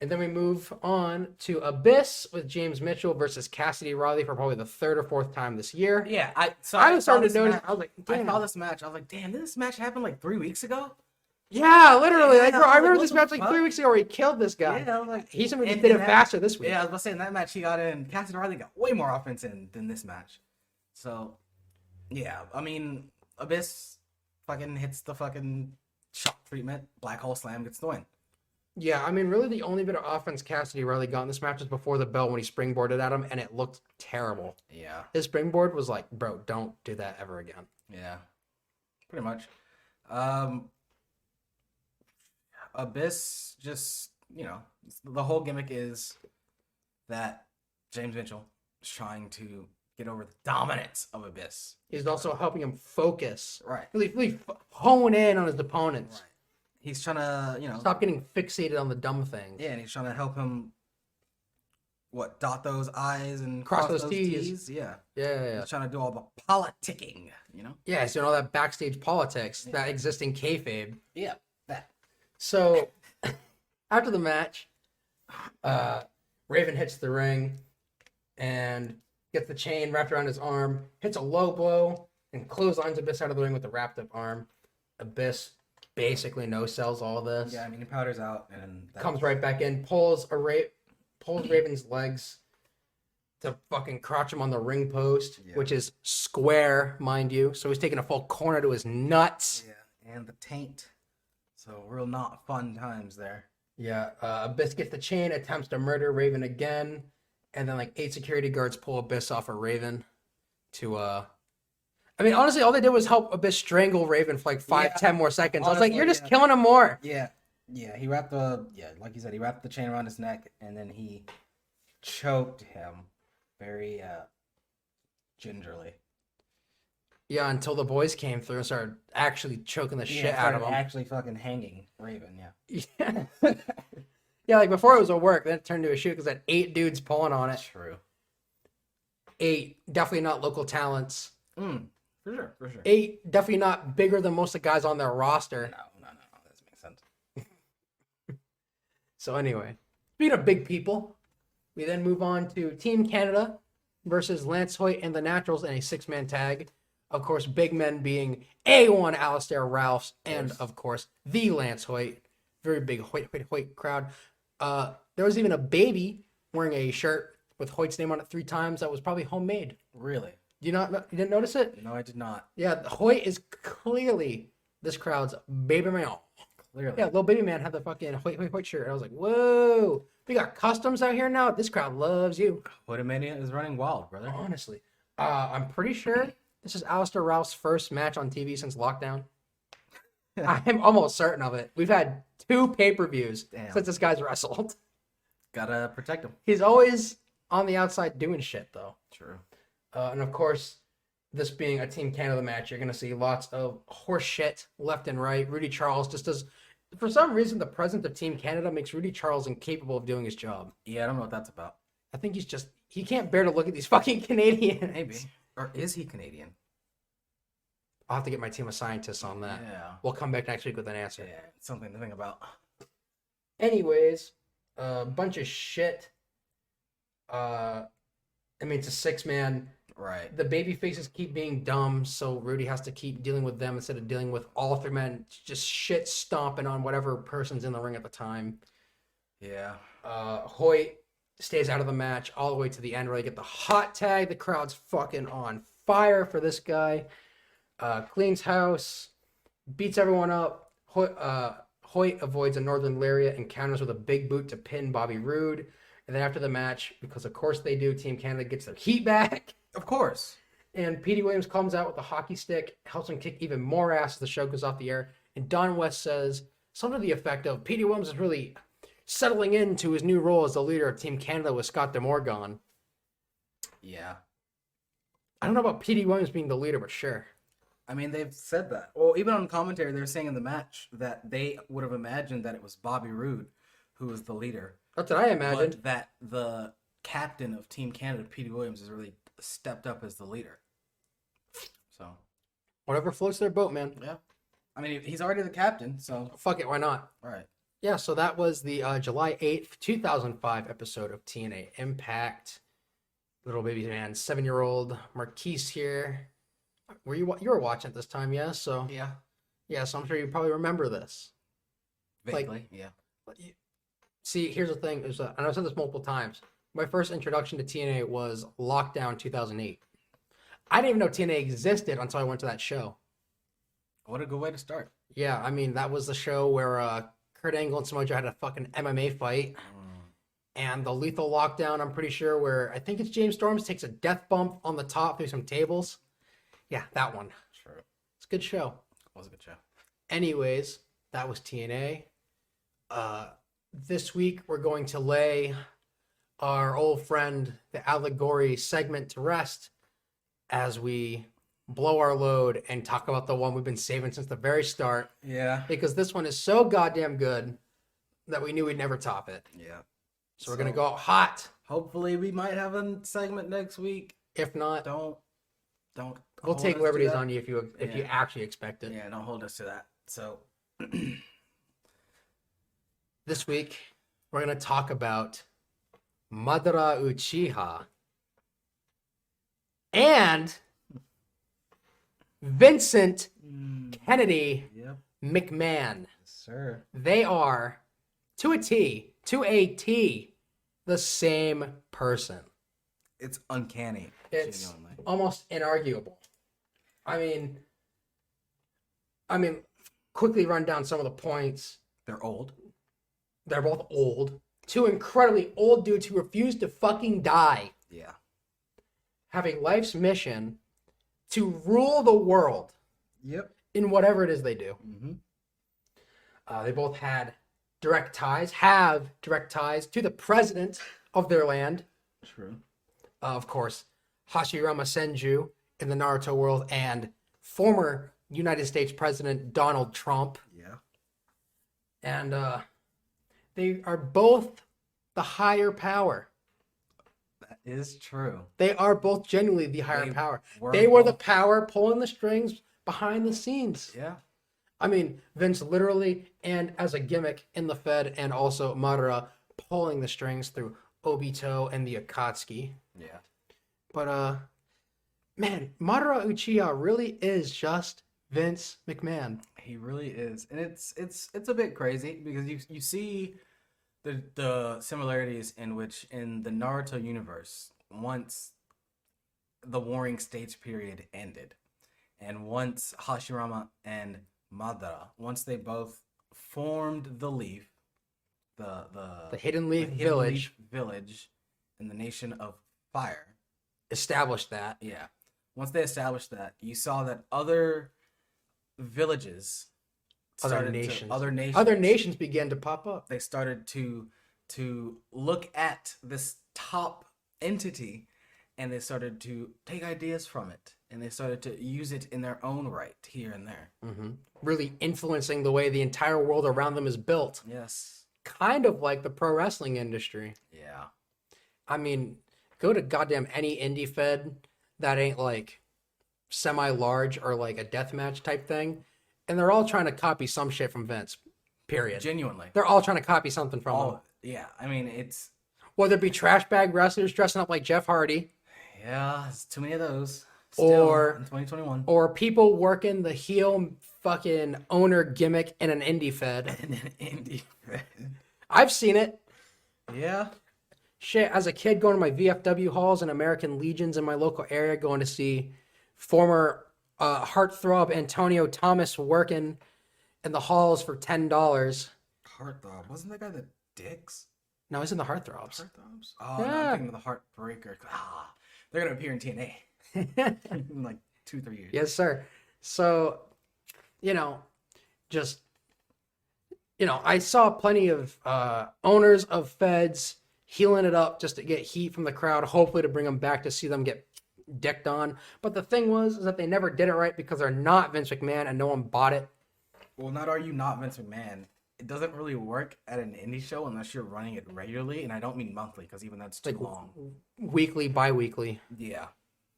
Speaker 2: And then we move on to Abyss with James Mitchell versus Cassidy Riley for probably the 3rd or 4th time this year.
Speaker 1: Yeah,
Speaker 2: I was starting to notice. I was like,
Speaker 1: I saw this match. I was like, damn, did this match happen like 3 weeks ago?
Speaker 2: Yeah, literally.
Speaker 1: Yeah,
Speaker 2: like, bro, I remember
Speaker 1: what
Speaker 2: this
Speaker 1: the
Speaker 2: match like
Speaker 1: fuck?
Speaker 2: 3 weeks ago where he killed this guy.
Speaker 1: Yeah, I was like,
Speaker 2: He simply just did it faster this week.
Speaker 1: Yeah, I was about to say, in that match he got in, Cassidy Riley got way more offense in than this match. So, yeah, I mean, Abyss fucking hits the fucking shock treatment, black hole slam, gets the win.
Speaker 2: Yeah, I mean, really the only bit of offense Cassidy Riley got in this match was before the bell when he springboarded at him, and it looked terrible.
Speaker 1: Yeah.
Speaker 2: His springboard was like, bro, don't do that ever again.
Speaker 1: Yeah, pretty much. Abyss just, the whole gimmick is that James Mitchell is trying to get over the dominance of Abyss.
Speaker 2: He's also helping him focus.
Speaker 1: Right.
Speaker 2: Really hone in on his opponents.
Speaker 1: Right. He's trying to,
Speaker 2: stop getting fixated on the dumb things.
Speaker 1: Yeah, and he's trying to help him, dot those I's and
Speaker 2: cross those T's.
Speaker 1: Yeah.
Speaker 2: Yeah.
Speaker 1: He's trying to do all the politicking,
Speaker 2: Yeah, he's doing all that backstage politics that exists in kayfabe.
Speaker 1: Yeah, that.
Speaker 2: So, after the match, Raven hits the ring and gets the chain wrapped around his arm, hits a low blow, and clotheslines Abyss out of the ring with the wrapped up arm. Abyss basically no-sells all this.
Speaker 1: Yeah, I mean, he powders out and
Speaker 2: comes right back in, pulls Raven's legs to fucking crotch him on the ring post, which is square, mind you. So he's taking a full corner to his nuts.
Speaker 1: Yeah, and the taint. So real not fun times there.
Speaker 2: Yeah, Abyss gets the chain, attempts to murder Raven again, and then like 8 security guards pull Abyss off of Raven to I mean, honestly, all they did was help Abyss strangle Raven for like 10 more seconds. I was like,
Speaker 1: Honestly,
Speaker 2: you're just killing him more.
Speaker 1: Yeah. He wrapped like you said, he wrapped the chain around his neck and then he choked him very gingerly.
Speaker 2: Yeah, until the boys came through and started actually choking the shit out of him.
Speaker 1: Actually fucking hanging Raven, yeah.
Speaker 2: Yeah. Yeah, like before it was a work, then it turned into a shoot because had 8 dudes pulling on it.
Speaker 1: True.
Speaker 2: 8, definitely not local talents.
Speaker 1: For sure.
Speaker 2: 8, definitely not bigger than most of the guys on their roster.
Speaker 1: No. That doesn't make sense.
Speaker 2: So anyway, speaking of big people, we then move on to Team Canada versus Lance Hoyt and the Naturals in a 6-man tag. Of course, big men being A1 Alistair Ralphs and, of course, the Lance Hoyt. Very big Hoyt crowd. There was even a baby wearing a shirt with Hoyt's name on it 3 times that was probably homemade.
Speaker 1: Really?
Speaker 2: You didn't notice it?
Speaker 1: No, I did not.
Speaker 2: Yeah, Hoyt is clearly this crowd's baby man.
Speaker 1: Clearly.
Speaker 2: Yeah, little baby man had the fucking Hoyt shirt. And I was like, whoa, we got customs out here now. This crowd loves you.
Speaker 1: Hoytomania is running wild, brother.
Speaker 2: Honestly, I'm pretty sure this is Alistair Ralph's first match on TV since lockdown. I'm almost certain of it. We've had 2 pay-per-views since this guy's wrestled.
Speaker 1: Gotta protect him.
Speaker 2: He's always on the outside doing shit, though.
Speaker 1: True.
Speaker 2: And of course, this being a Team Canada match, you're going to see lots of horse shit left and right. Rudy Charles just does... For some reason, the president of Team Canada makes Rudy Charles incapable of doing his job.
Speaker 1: Yeah, I don't know what that's about.
Speaker 2: I think he's just... He can't bear to look at these fucking Canadians.
Speaker 1: Maybe. Or is he Canadian?
Speaker 2: I'll have to get my team of scientists on that.
Speaker 1: Yeah.
Speaker 2: We'll come back next week with an answer.
Speaker 1: Yeah, something to think about.
Speaker 2: Anyways, a bunch of shit. I mean, it's a 6-man.
Speaker 1: Right.
Speaker 2: The baby faces keep being dumb, so Rudy has to keep dealing with them instead of dealing with all 3 men. Just shit stomping on whatever person's in the ring at the time.
Speaker 1: Yeah.
Speaker 2: Hoyt stays out of the match all the way to the end where they get the hot tag. The crowd's fucking on fire for this guy. Cleans house, beats everyone up. Hoyt avoids a Northern Lariat and counters with a big boot to pin Bobby Roode. And then after the match, because of course they do, Team Canada gets their heat back.
Speaker 1: Of course.
Speaker 2: And Petey Williams comes out with a hockey stick, helps him kick even more ass as the show goes off the air. And Don West says something to the effect of, Petey Williams is really settling into his new role as the leader of Team Canada with Scott D'Amore gone.
Speaker 1: Yeah.
Speaker 2: I don't know about Petey Williams being the leader, but sure.
Speaker 1: I mean, they've said that. Well, even on commentary, they were saying in the match that they would have imagined that it was Bobby Roode who was the leader.
Speaker 2: That's what I imagined.
Speaker 1: But that the captain of Team Canada, Petey Williams, has really stepped up as the leader. So.
Speaker 2: Whatever floats their boat, man.
Speaker 1: Yeah. I mean, he's already the captain, so.
Speaker 2: Fuck it, why not?
Speaker 1: All right.
Speaker 2: Yeah, so that was the July 8th, 2005 episode of TNA Impact. Little baby man, 7-year-old Marquise here. You were watching at this time, yeah? So yeah, so I'm sure you probably remember this.
Speaker 1: Vaguely, yeah.
Speaker 2: See, here's the thing, and I've said this multiple times. My first introduction to TNA was Lockdown 2008. I didn't even know TNA existed until I went to that show.
Speaker 1: What a good way to start.
Speaker 2: Yeah, I mean, that was the show where Kurt Angle and Samoa Joe had a fucking MMA fight. And the Lethal Lockdown, I'm pretty sure, where I think it's James Storms takes a death bump on the top through some tables. Yeah, that one.
Speaker 1: True.
Speaker 2: It's a good show.
Speaker 1: It was a good show.
Speaker 2: Anyways, that was TNA. This week, we're going to lay our old friend, the Allegory segment, to rest as we blow our load and talk about the one we've been saving since the very start.
Speaker 1: Yeah.
Speaker 2: Because this one is so goddamn good that we knew we'd never top it.
Speaker 1: Yeah.
Speaker 2: So we're going to go out hot.
Speaker 1: Hopefully we might have a segment next week.
Speaker 2: If not,
Speaker 1: Don't.
Speaker 2: We'll take liberties on you if you actually expect it.
Speaker 1: Yeah, don't hold us to that. So
Speaker 2: this week we're going to talk about Madara Uchiha and Vincent Kennedy McMahon.
Speaker 1: Yes, sir.
Speaker 2: They are to a T the same person.
Speaker 1: It's uncanny.
Speaker 2: It's
Speaker 1: genuinely.
Speaker 2: almost inarguable. I mean, quickly run down some of the points.
Speaker 1: They're old.
Speaker 2: They're both old. Two incredibly old dudes who refuse to fucking die.
Speaker 1: Yeah.
Speaker 2: Having life's mission to rule the world.
Speaker 1: Yep.
Speaker 2: In whatever it is they do.
Speaker 1: Mm-hmm.
Speaker 2: They both have direct ties to the president of their land.
Speaker 1: True.
Speaker 2: Of course, Hashirama Senju in the Naruto world and former United States President Donald Trump.
Speaker 1: Yeah.
Speaker 2: And they are both the higher power.
Speaker 1: That is true.
Speaker 2: They are both genuinely the higher power.
Speaker 1: were
Speaker 2: They were the
Speaker 1: both-
Speaker 2: power pulling the strings behind the scenes.
Speaker 1: Yeah.
Speaker 2: I mean, Vince literally and as a gimmick in the Fed, and also Madara pulling the strings through Obito and the Akatsuki.
Speaker 1: Yeah.
Speaker 2: But man, Madara Uchiha really is just Vince McMahon.
Speaker 1: He really is, and it's a bit crazy because you see the similarities in which in the Naruto universe, once the Warring States period ended, and once Hashirama and Madara, once they both formed the Leaf,
Speaker 2: The Hidden Leaf
Speaker 1: Hidden
Speaker 2: Village
Speaker 1: Leaf Village in the Nation of Fire.
Speaker 2: established that.
Speaker 1: Yeah. Once they established that, you saw that other villages,
Speaker 2: Other nations began to pop up.
Speaker 1: they started to look at this top entity, and they started to take ideas from it, and they started to use it in their own right here and there.
Speaker 2: Really influencing the way the entire world around them is built.
Speaker 1: Yes.
Speaker 2: Kind of like the pro wrestling industry.
Speaker 1: Yeah.
Speaker 2: I mean, go to goddamn any indie fed that ain't like semi-large or like a deathmatch type thing, and they're all trying to copy some shit from Vince. Period.
Speaker 1: Genuinely.
Speaker 2: They're all trying to copy something from him.
Speaker 1: Oh, yeah. I mean, it's
Speaker 2: Whether it be trash bag wrestlers dressing up like Jeff Hardy,
Speaker 1: it's too many of those.
Speaker 2: Or-
Speaker 1: in 2021.
Speaker 2: or people working the heel fucking owner gimmick in an indie fed.
Speaker 1: And then indie.
Speaker 2: I've seen it.
Speaker 1: Yeah.
Speaker 2: Shit, as a kid going to my VFW halls and American Legions in my local area, going to see former heartthrob Antonio Thomas working in the halls for $10.
Speaker 1: Heartthrob. Wasn't that guy the Dicks?
Speaker 2: No, he's in the heartthrobs.
Speaker 1: Heartthrobs? Oh, no,
Speaker 2: Yeah.
Speaker 1: I'm thinking of the Heartbreaker. They're going to appear in TNA in like 2-3 years.
Speaker 2: Yes, sir. So, I saw plenty of owners of feds healing it up just to get heat from the crowd, hopefully to bring them back to see them get dicked on. But the thing was is that they never did it right because they're not Vince McMahon and no one bought it.
Speaker 1: Well, not are you not Vince McMahon. It doesn't really work at an indie show unless you're running it regularly, and I don't mean monthly because even that's too
Speaker 2: Like
Speaker 1: long.
Speaker 2: weekly, bi-weekly.
Speaker 1: Yeah.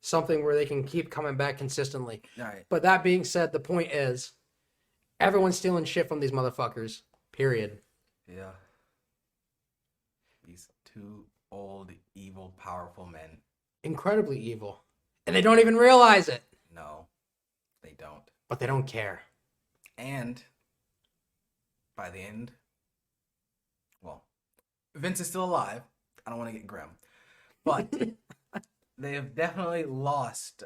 Speaker 2: Something where they can keep coming back consistently.
Speaker 1: All right.
Speaker 2: But that being said, the point is everyone's stealing shit from these motherfuckers. Period.
Speaker 1: Yeah. These two old, evil, powerful men.
Speaker 2: Incredibly evil. And they don't even realize it.
Speaker 1: No, they don't.
Speaker 2: But they don't care.
Speaker 1: And by the end, well, Vince is still alive. I don't want to get grim, but they have definitely lost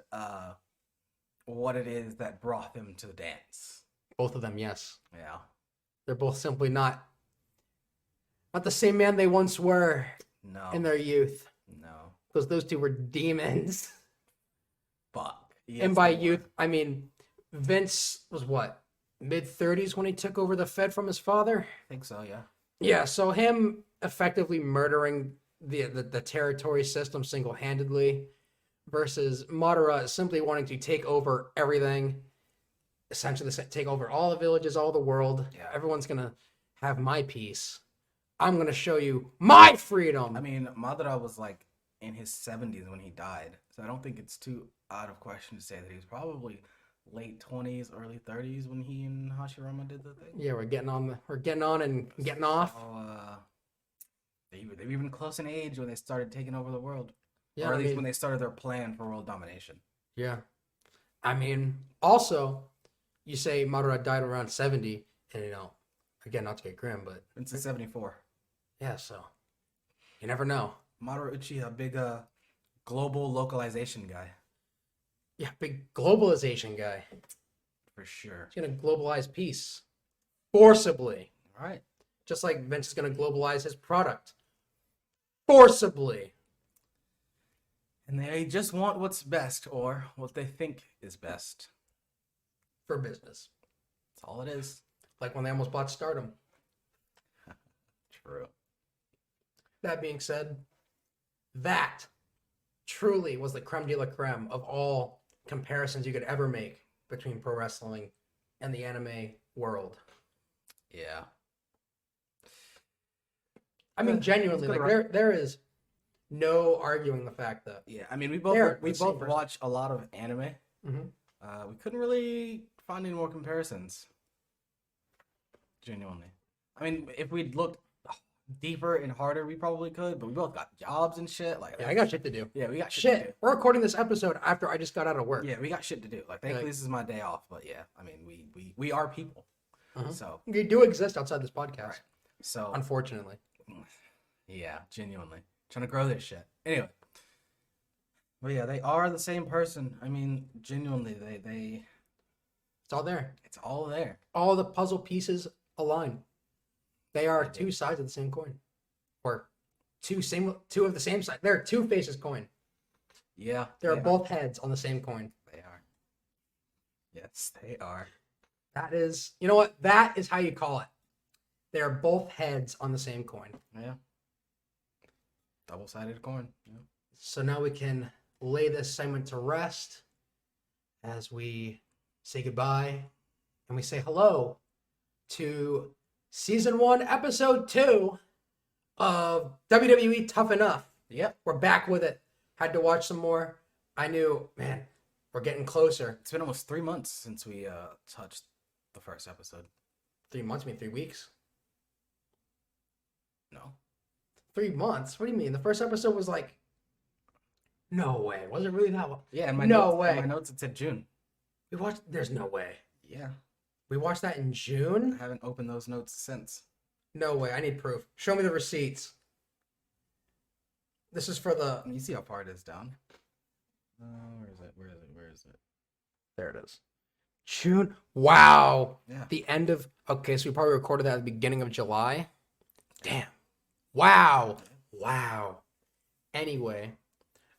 Speaker 1: what it is that brought them to the dance.
Speaker 2: Both of them, yes.
Speaker 1: Yeah.
Speaker 2: They're both simply not the same man they once were
Speaker 1: No.
Speaker 2: in their youth.
Speaker 1: No.
Speaker 2: Because those two were demons.
Speaker 1: Fuck. Yes,
Speaker 2: And by
Speaker 1: they were.
Speaker 2: youth, I mean, Vince was what? Mid-30s when he took over the Fed from his father?
Speaker 1: I think so, yeah.
Speaker 2: Yeah, so him effectively murdering the territory system single-handedly versus Madara simply wanting to take over everything, essentially take over all the villages, all the world.
Speaker 1: Yeah.
Speaker 2: Everyone's going to have my piece. I'm going to show you my freedom.
Speaker 1: I mean, Madara was like in his 70s when he died, so I don't think it's too out of question to say that he was probably late 20s, early 30s when he and Hashirama did the thing.
Speaker 2: Yeah, we're getting on and getting off.
Speaker 1: So, they were even close in age when they started taking over the world.
Speaker 2: Yeah,
Speaker 1: or at
Speaker 2: I
Speaker 1: least
Speaker 2: mean-
Speaker 1: when they started their plan for world domination.
Speaker 2: Yeah. I mean, also, you say Madara died around 70, and again, not to get grim, but
Speaker 1: Vince is 74.
Speaker 2: yeah, so you never know.
Speaker 1: Madara Uchiha, big global localization guy.
Speaker 2: Yeah, big globalization guy.
Speaker 1: For sure.
Speaker 2: He's going to globalize peace forcibly.
Speaker 1: All right.
Speaker 2: Just like Vince is going to globalize his product forcibly.
Speaker 1: And they just want what's best or what they think is best.
Speaker 2: For business.
Speaker 1: That's all it is.
Speaker 2: Like when they almost bought Stardom.
Speaker 1: True.
Speaker 2: That being said, that truly was the creme de la creme of all comparisons you could ever make between pro wrestling and the anime world.
Speaker 1: Yeah.
Speaker 2: I mean, genuinely, like there is no arguing the fact that.
Speaker 1: Yeah, I mean, we both watch a lot of anime.
Speaker 2: Mm-hmm.
Speaker 1: We couldn't really find any more comparisons. Genuinely. I mean, if we'd looked deeper and harder, we probably could, but we both got jobs and shit. Like,
Speaker 2: yeah, I got shit to do.
Speaker 1: Yeah, we got shit to do.
Speaker 2: We're recording this episode after I just got out of work.
Speaker 1: Yeah, we got shit to do. Like, thankfully, this is my day off, but yeah, I mean, we are people. So
Speaker 2: we do exist outside this podcast.
Speaker 1: Right. So
Speaker 2: unfortunately.
Speaker 1: Yeah, genuinely. Trying to grow this shit. Anyway. But yeah, they are the same person. I mean, genuinely, they
Speaker 2: it's all there.
Speaker 1: It's all there.
Speaker 2: All the puzzle pieces align. They are two sides of the same coin. Or two of the same side. They're two faces coin.
Speaker 1: Yeah.
Speaker 2: They're both heads on the same coin.
Speaker 1: They are. Yes, they are.
Speaker 2: That is, you know what? That is how you call it. They're both heads on the same coin.
Speaker 1: Yeah. Double-sided coin. Yeah.
Speaker 2: So now we can lay this segment to rest as we say goodbye and we say hello to Season 1, Episode 2 of WWE Tough Enough.
Speaker 1: Yep.
Speaker 2: We're back with it. Had to watch some more. I knew, man, we're getting closer.
Speaker 1: It's been almost 3 months since we touched the first episode.
Speaker 2: 3 months? I mean 3 weeks?
Speaker 1: No.
Speaker 2: 3 months? What do you mean? The first episode was like... No way. Was it really that long?
Speaker 1: Yeah, in my notes it said June.
Speaker 2: We watched... There's no way.
Speaker 1: Yeah.
Speaker 2: We watched that in June?
Speaker 1: I haven't opened those notes since.
Speaker 2: No way. I need proof. Show me the receipts. This is for the...
Speaker 1: You see how far it is down? Where is it?
Speaker 2: There it is. June. Wow.
Speaker 1: Yeah.
Speaker 2: The end of... Okay, so we probably recorded that at the beginning of July. Damn. Wow. Wow. Anyway,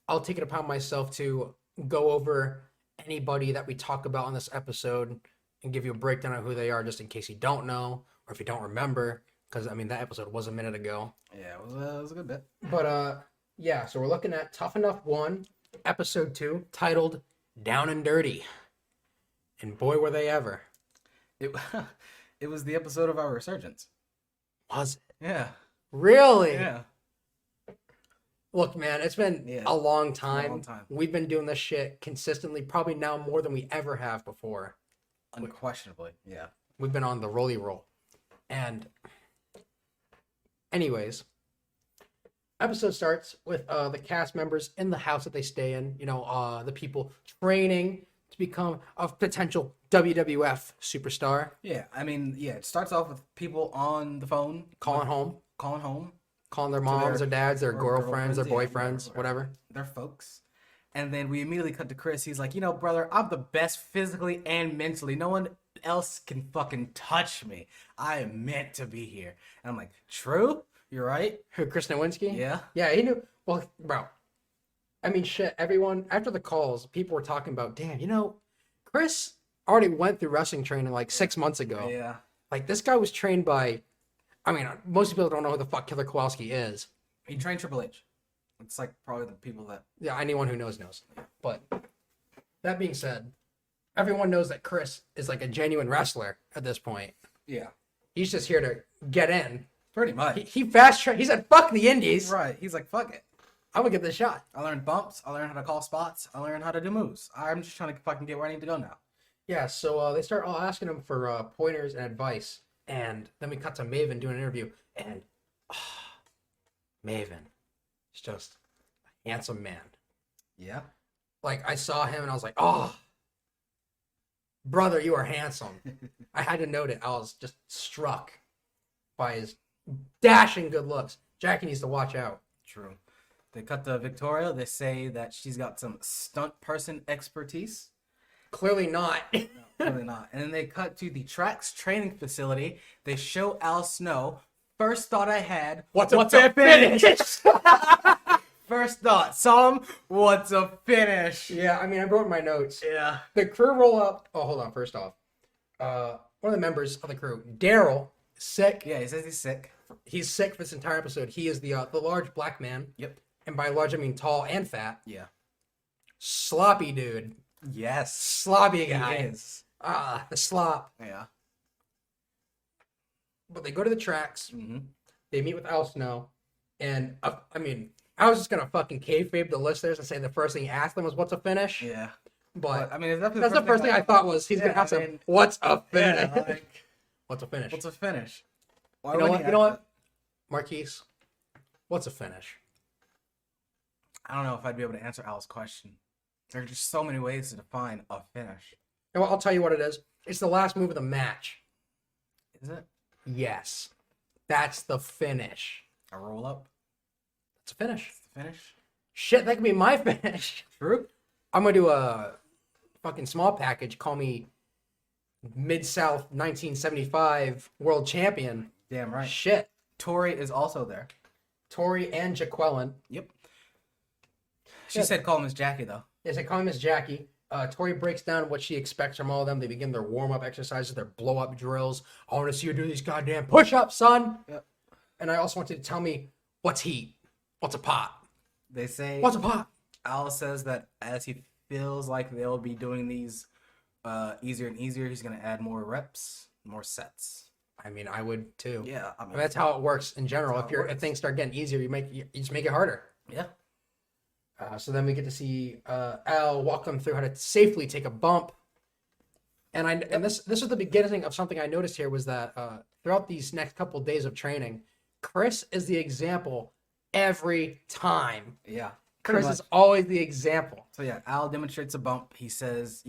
Speaker 2: I'll take it upon myself to go over anybody that we talk about on this episode and give you a breakdown of who they are just in case you don't know or if you don't remember. Because, I mean, that episode was a minute ago.
Speaker 1: Yeah, it was a good bit.
Speaker 2: But, yeah, so we're looking at Tough Enough 1, Episode 2, titled Down and Dirty. And boy, were they ever.
Speaker 1: It was the episode of our resurgence.
Speaker 2: Was it?
Speaker 1: Yeah.
Speaker 2: Really?
Speaker 1: Yeah.
Speaker 2: Look, man, it's been a long time.
Speaker 1: A long time.
Speaker 2: We've been doing this shit consistently, probably now more than we ever have before.
Speaker 1: Unquestionably, yeah.
Speaker 2: We've been on the rolly roll. And anyways, episode starts with the cast members in the house that they stay in. You know, the people training to become a potential WWF superstar.
Speaker 1: Yeah, I mean, yeah, it starts off with people on the phone.
Speaker 2: Calling home.
Speaker 1: Calling
Speaker 2: their moms, their dads, their
Speaker 1: or
Speaker 2: girlfriends, their boyfriends, whatever.
Speaker 1: Their folks. And then we immediately cut to Chris. He's like, you know, brother, I'm the best physically and mentally. No one else can fucking touch me. I am meant to be here. And I'm like, true? You're right.
Speaker 2: Who, Chris Nowinski?
Speaker 1: Yeah.
Speaker 2: Yeah, he knew. Well, bro. I mean, shit, everyone, after the calls, people were talking about, damn, you know, Chris already went through wrestling training like 6 months ago.
Speaker 1: Yeah.
Speaker 2: Like, this guy was trained by, I mean, most people don't know who the fuck Killer Kowalski is.
Speaker 1: He trained Triple H. It's like probably the people that...
Speaker 2: Yeah, anyone who knows. But that being said, everyone knows that Chris is like a genuine wrestler at this point.
Speaker 1: Yeah.
Speaker 2: He's just here to get in.
Speaker 1: Pretty much.
Speaker 2: He fast trained. He said, fuck the indies.
Speaker 1: Right. He's like, fuck it.
Speaker 2: I'm going to get this shot.
Speaker 1: I learned bumps. I learned how to call spots. I learned how to do moves. I'm just trying to fucking get where I need to go now.
Speaker 2: Yeah, so they start all asking him for pointers and advice. And then we cut to Maven doing an interview. And Maven is just a handsome man.
Speaker 1: Yeah.
Speaker 2: Like, I saw him and I was like, oh, brother, you are handsome. I had to note it. I was just struck by his dashing good looks. Jackie needs to watch out.
Speaker 1: True. They cut to Victoria. They say that she's got some stunt person expertise.
Speaker 2: Clearly not.
Speaker 1: No, clearly not. And then they cut to the Trax training facility. They show Al Snow. First thought I had,
Speaker 2: What's a finish?
Speaker 1: First thought, saw him, what's a finish?
Speaker 2: Yeah, I mean, I wrote in my notes.
Speaker 1: Yeah.
Speaker 2: The crew roll up. Oh, hold on. First off, one of the members of the crew, Darryl, sick.
Speaker 1: Yeah, he says he's sick.
Speaker 2: He's sick for this entire episode. He is the large black man.
Speaker 1: Yep.
Speaker 2: And by large, I mean tall and fat.
Speaker 1: Yeah.
Speaker 2: Sloppy dude.
Speaker 1: Yes.
Speaker 2: Sloppy
Speaker 1: He
Speaker 2: guy.
Speaker 1: is.
Speaker 2: The slop.
Speaker 1: Yeah.
Speaker 2: But they go to the tracks.
Speaker 1: Mm-hmm.
Speaker 2: They meet with Al Snow. And, I mean, I was just going to fucking kayfabe the listeners and say the first thing he asked them was, what's a finish?
Speaker 1: Yeah.
Speaker 2: But
Speaker 1: I mean,
Speaker 2: that's the first thing I thought was he's going to ask him, what's a finish?
Speaker 1: Yeah, like,
Speaker 2: what's a finish?
Speaker 1: what's a finish?
Speaker 2: You know what? You know what? Marquise, what's a finish?
Speaker 1: I don't know if I'd be able to answer Al's question. There are just so many ways to define a finish.
Speaker 2: And I'll tell you what it is. It's the last move of the match.
Speaker 1: Is it?
Speaker 2: Yes. That's the finish.
Speaker 1: A roll up?
Speaker 2: It's a finish.
Speaker 1: It's the finish?
Speaker 2: Shit, that could be my finish.
Speaker 1: True.
Speaker 2: I'm going to do a fucking small package. Call me Mid-South 1975 world champion.
Speaker 1: Damn right.
Speaker 2: Shit.
Speaker 1: Tori is also there.
Speaker 2: Tori and Jaqueline.
Speaker 1: Yep. She said call him Miss Jackie, though.
Speaker 2: Yes, I call him Miss Jackie. Tori breaks down what she expects from all of them. They begin their warm-up exercises, their blow-up drills. I want to see you do these goddamn push-ups, son.
Speaker 1: Yep.
Speaker 2: And I also want you to tell me what's heat, what's a pot.
Speaker 1: They say...
Speaker 2: What's a pot?
Speaker 1: Al says that as he feels like they'll be doing these easier and easier, he's going to add more reps, more sets.
Speaker 2: I mean, I would too.
Speaker 1: Yeah. I mean,
Speaker 2: that's how it works in general. If things start getting easier, you just make it harder.
Speaker 1: Yeah.
Speaker 2: So then we get to see Al walk them through how to safely take a bump. And this was the beginning of something I noticed here was that throughout these next couple of days of training, Chris is the example every time.
Speaker 1: Yeah.
Speaker 2: Chris is always the example.
Speaker 1: So yeah, Al demonstrates a bump. He says,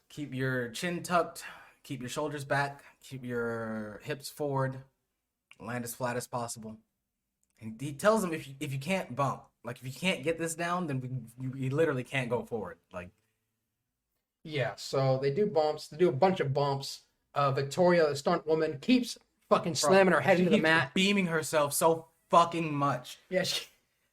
Speaker 1: keep your chin tucked, keep your shoulders back, keep your hips forward, land as flat as possible. And he tells them if you can't bump, like if you can't get this down, then you literally can't go forward. Like,
Speaker 2: yeah. So they do bumps. They do a bunch of bumps. Victoria, the stunt woman, keeps fucking slamming her head into the mat,
Speaker 1: beaming herself so fucking much.
Speaker 2: Yeah.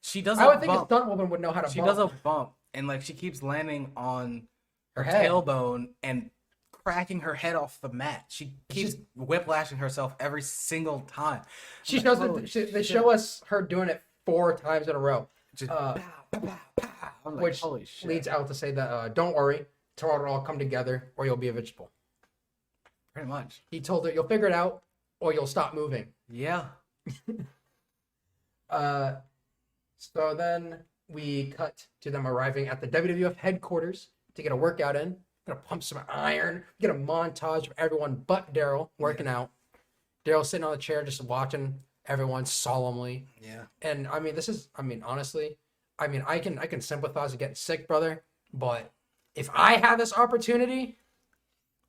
Speaker 1: She does.
Speaker 2: I would think a stunt woman would know how to.
Speaker 1: She
Speaker 2: bump.
Speaker 1: does a bump, and like she keeps landing on her
Speaker 2: head.
Speaker 1: tailbone and cracking her head off the mat. She keeps whiplashing herself every single time.
Speaker 2: She shows they show us her doing it 4 times in a row.
Speaker 1: Just
Speaker 2: which leads out to say that don't worry, tomorrow it'll all come together, or you'll be a vegetable.
Speaker 1: Pretty much.
Speaker 2: He told her you'll figure it out, or you'll stop moving.
Speaker 1: Yeah.
Speaker 2: So then we cut to them arriving at the WWF headquarters to get a workout in. Gonna pump some iron. Get a montage of everyone but Darryl working out. Darryl sitting on the chair just watching everyone solemnly.
Speaker 1: Yeah.
Speaker 2: And I mean, honestly, I can sympathize with getting sick, brother. But if I had this opportunity,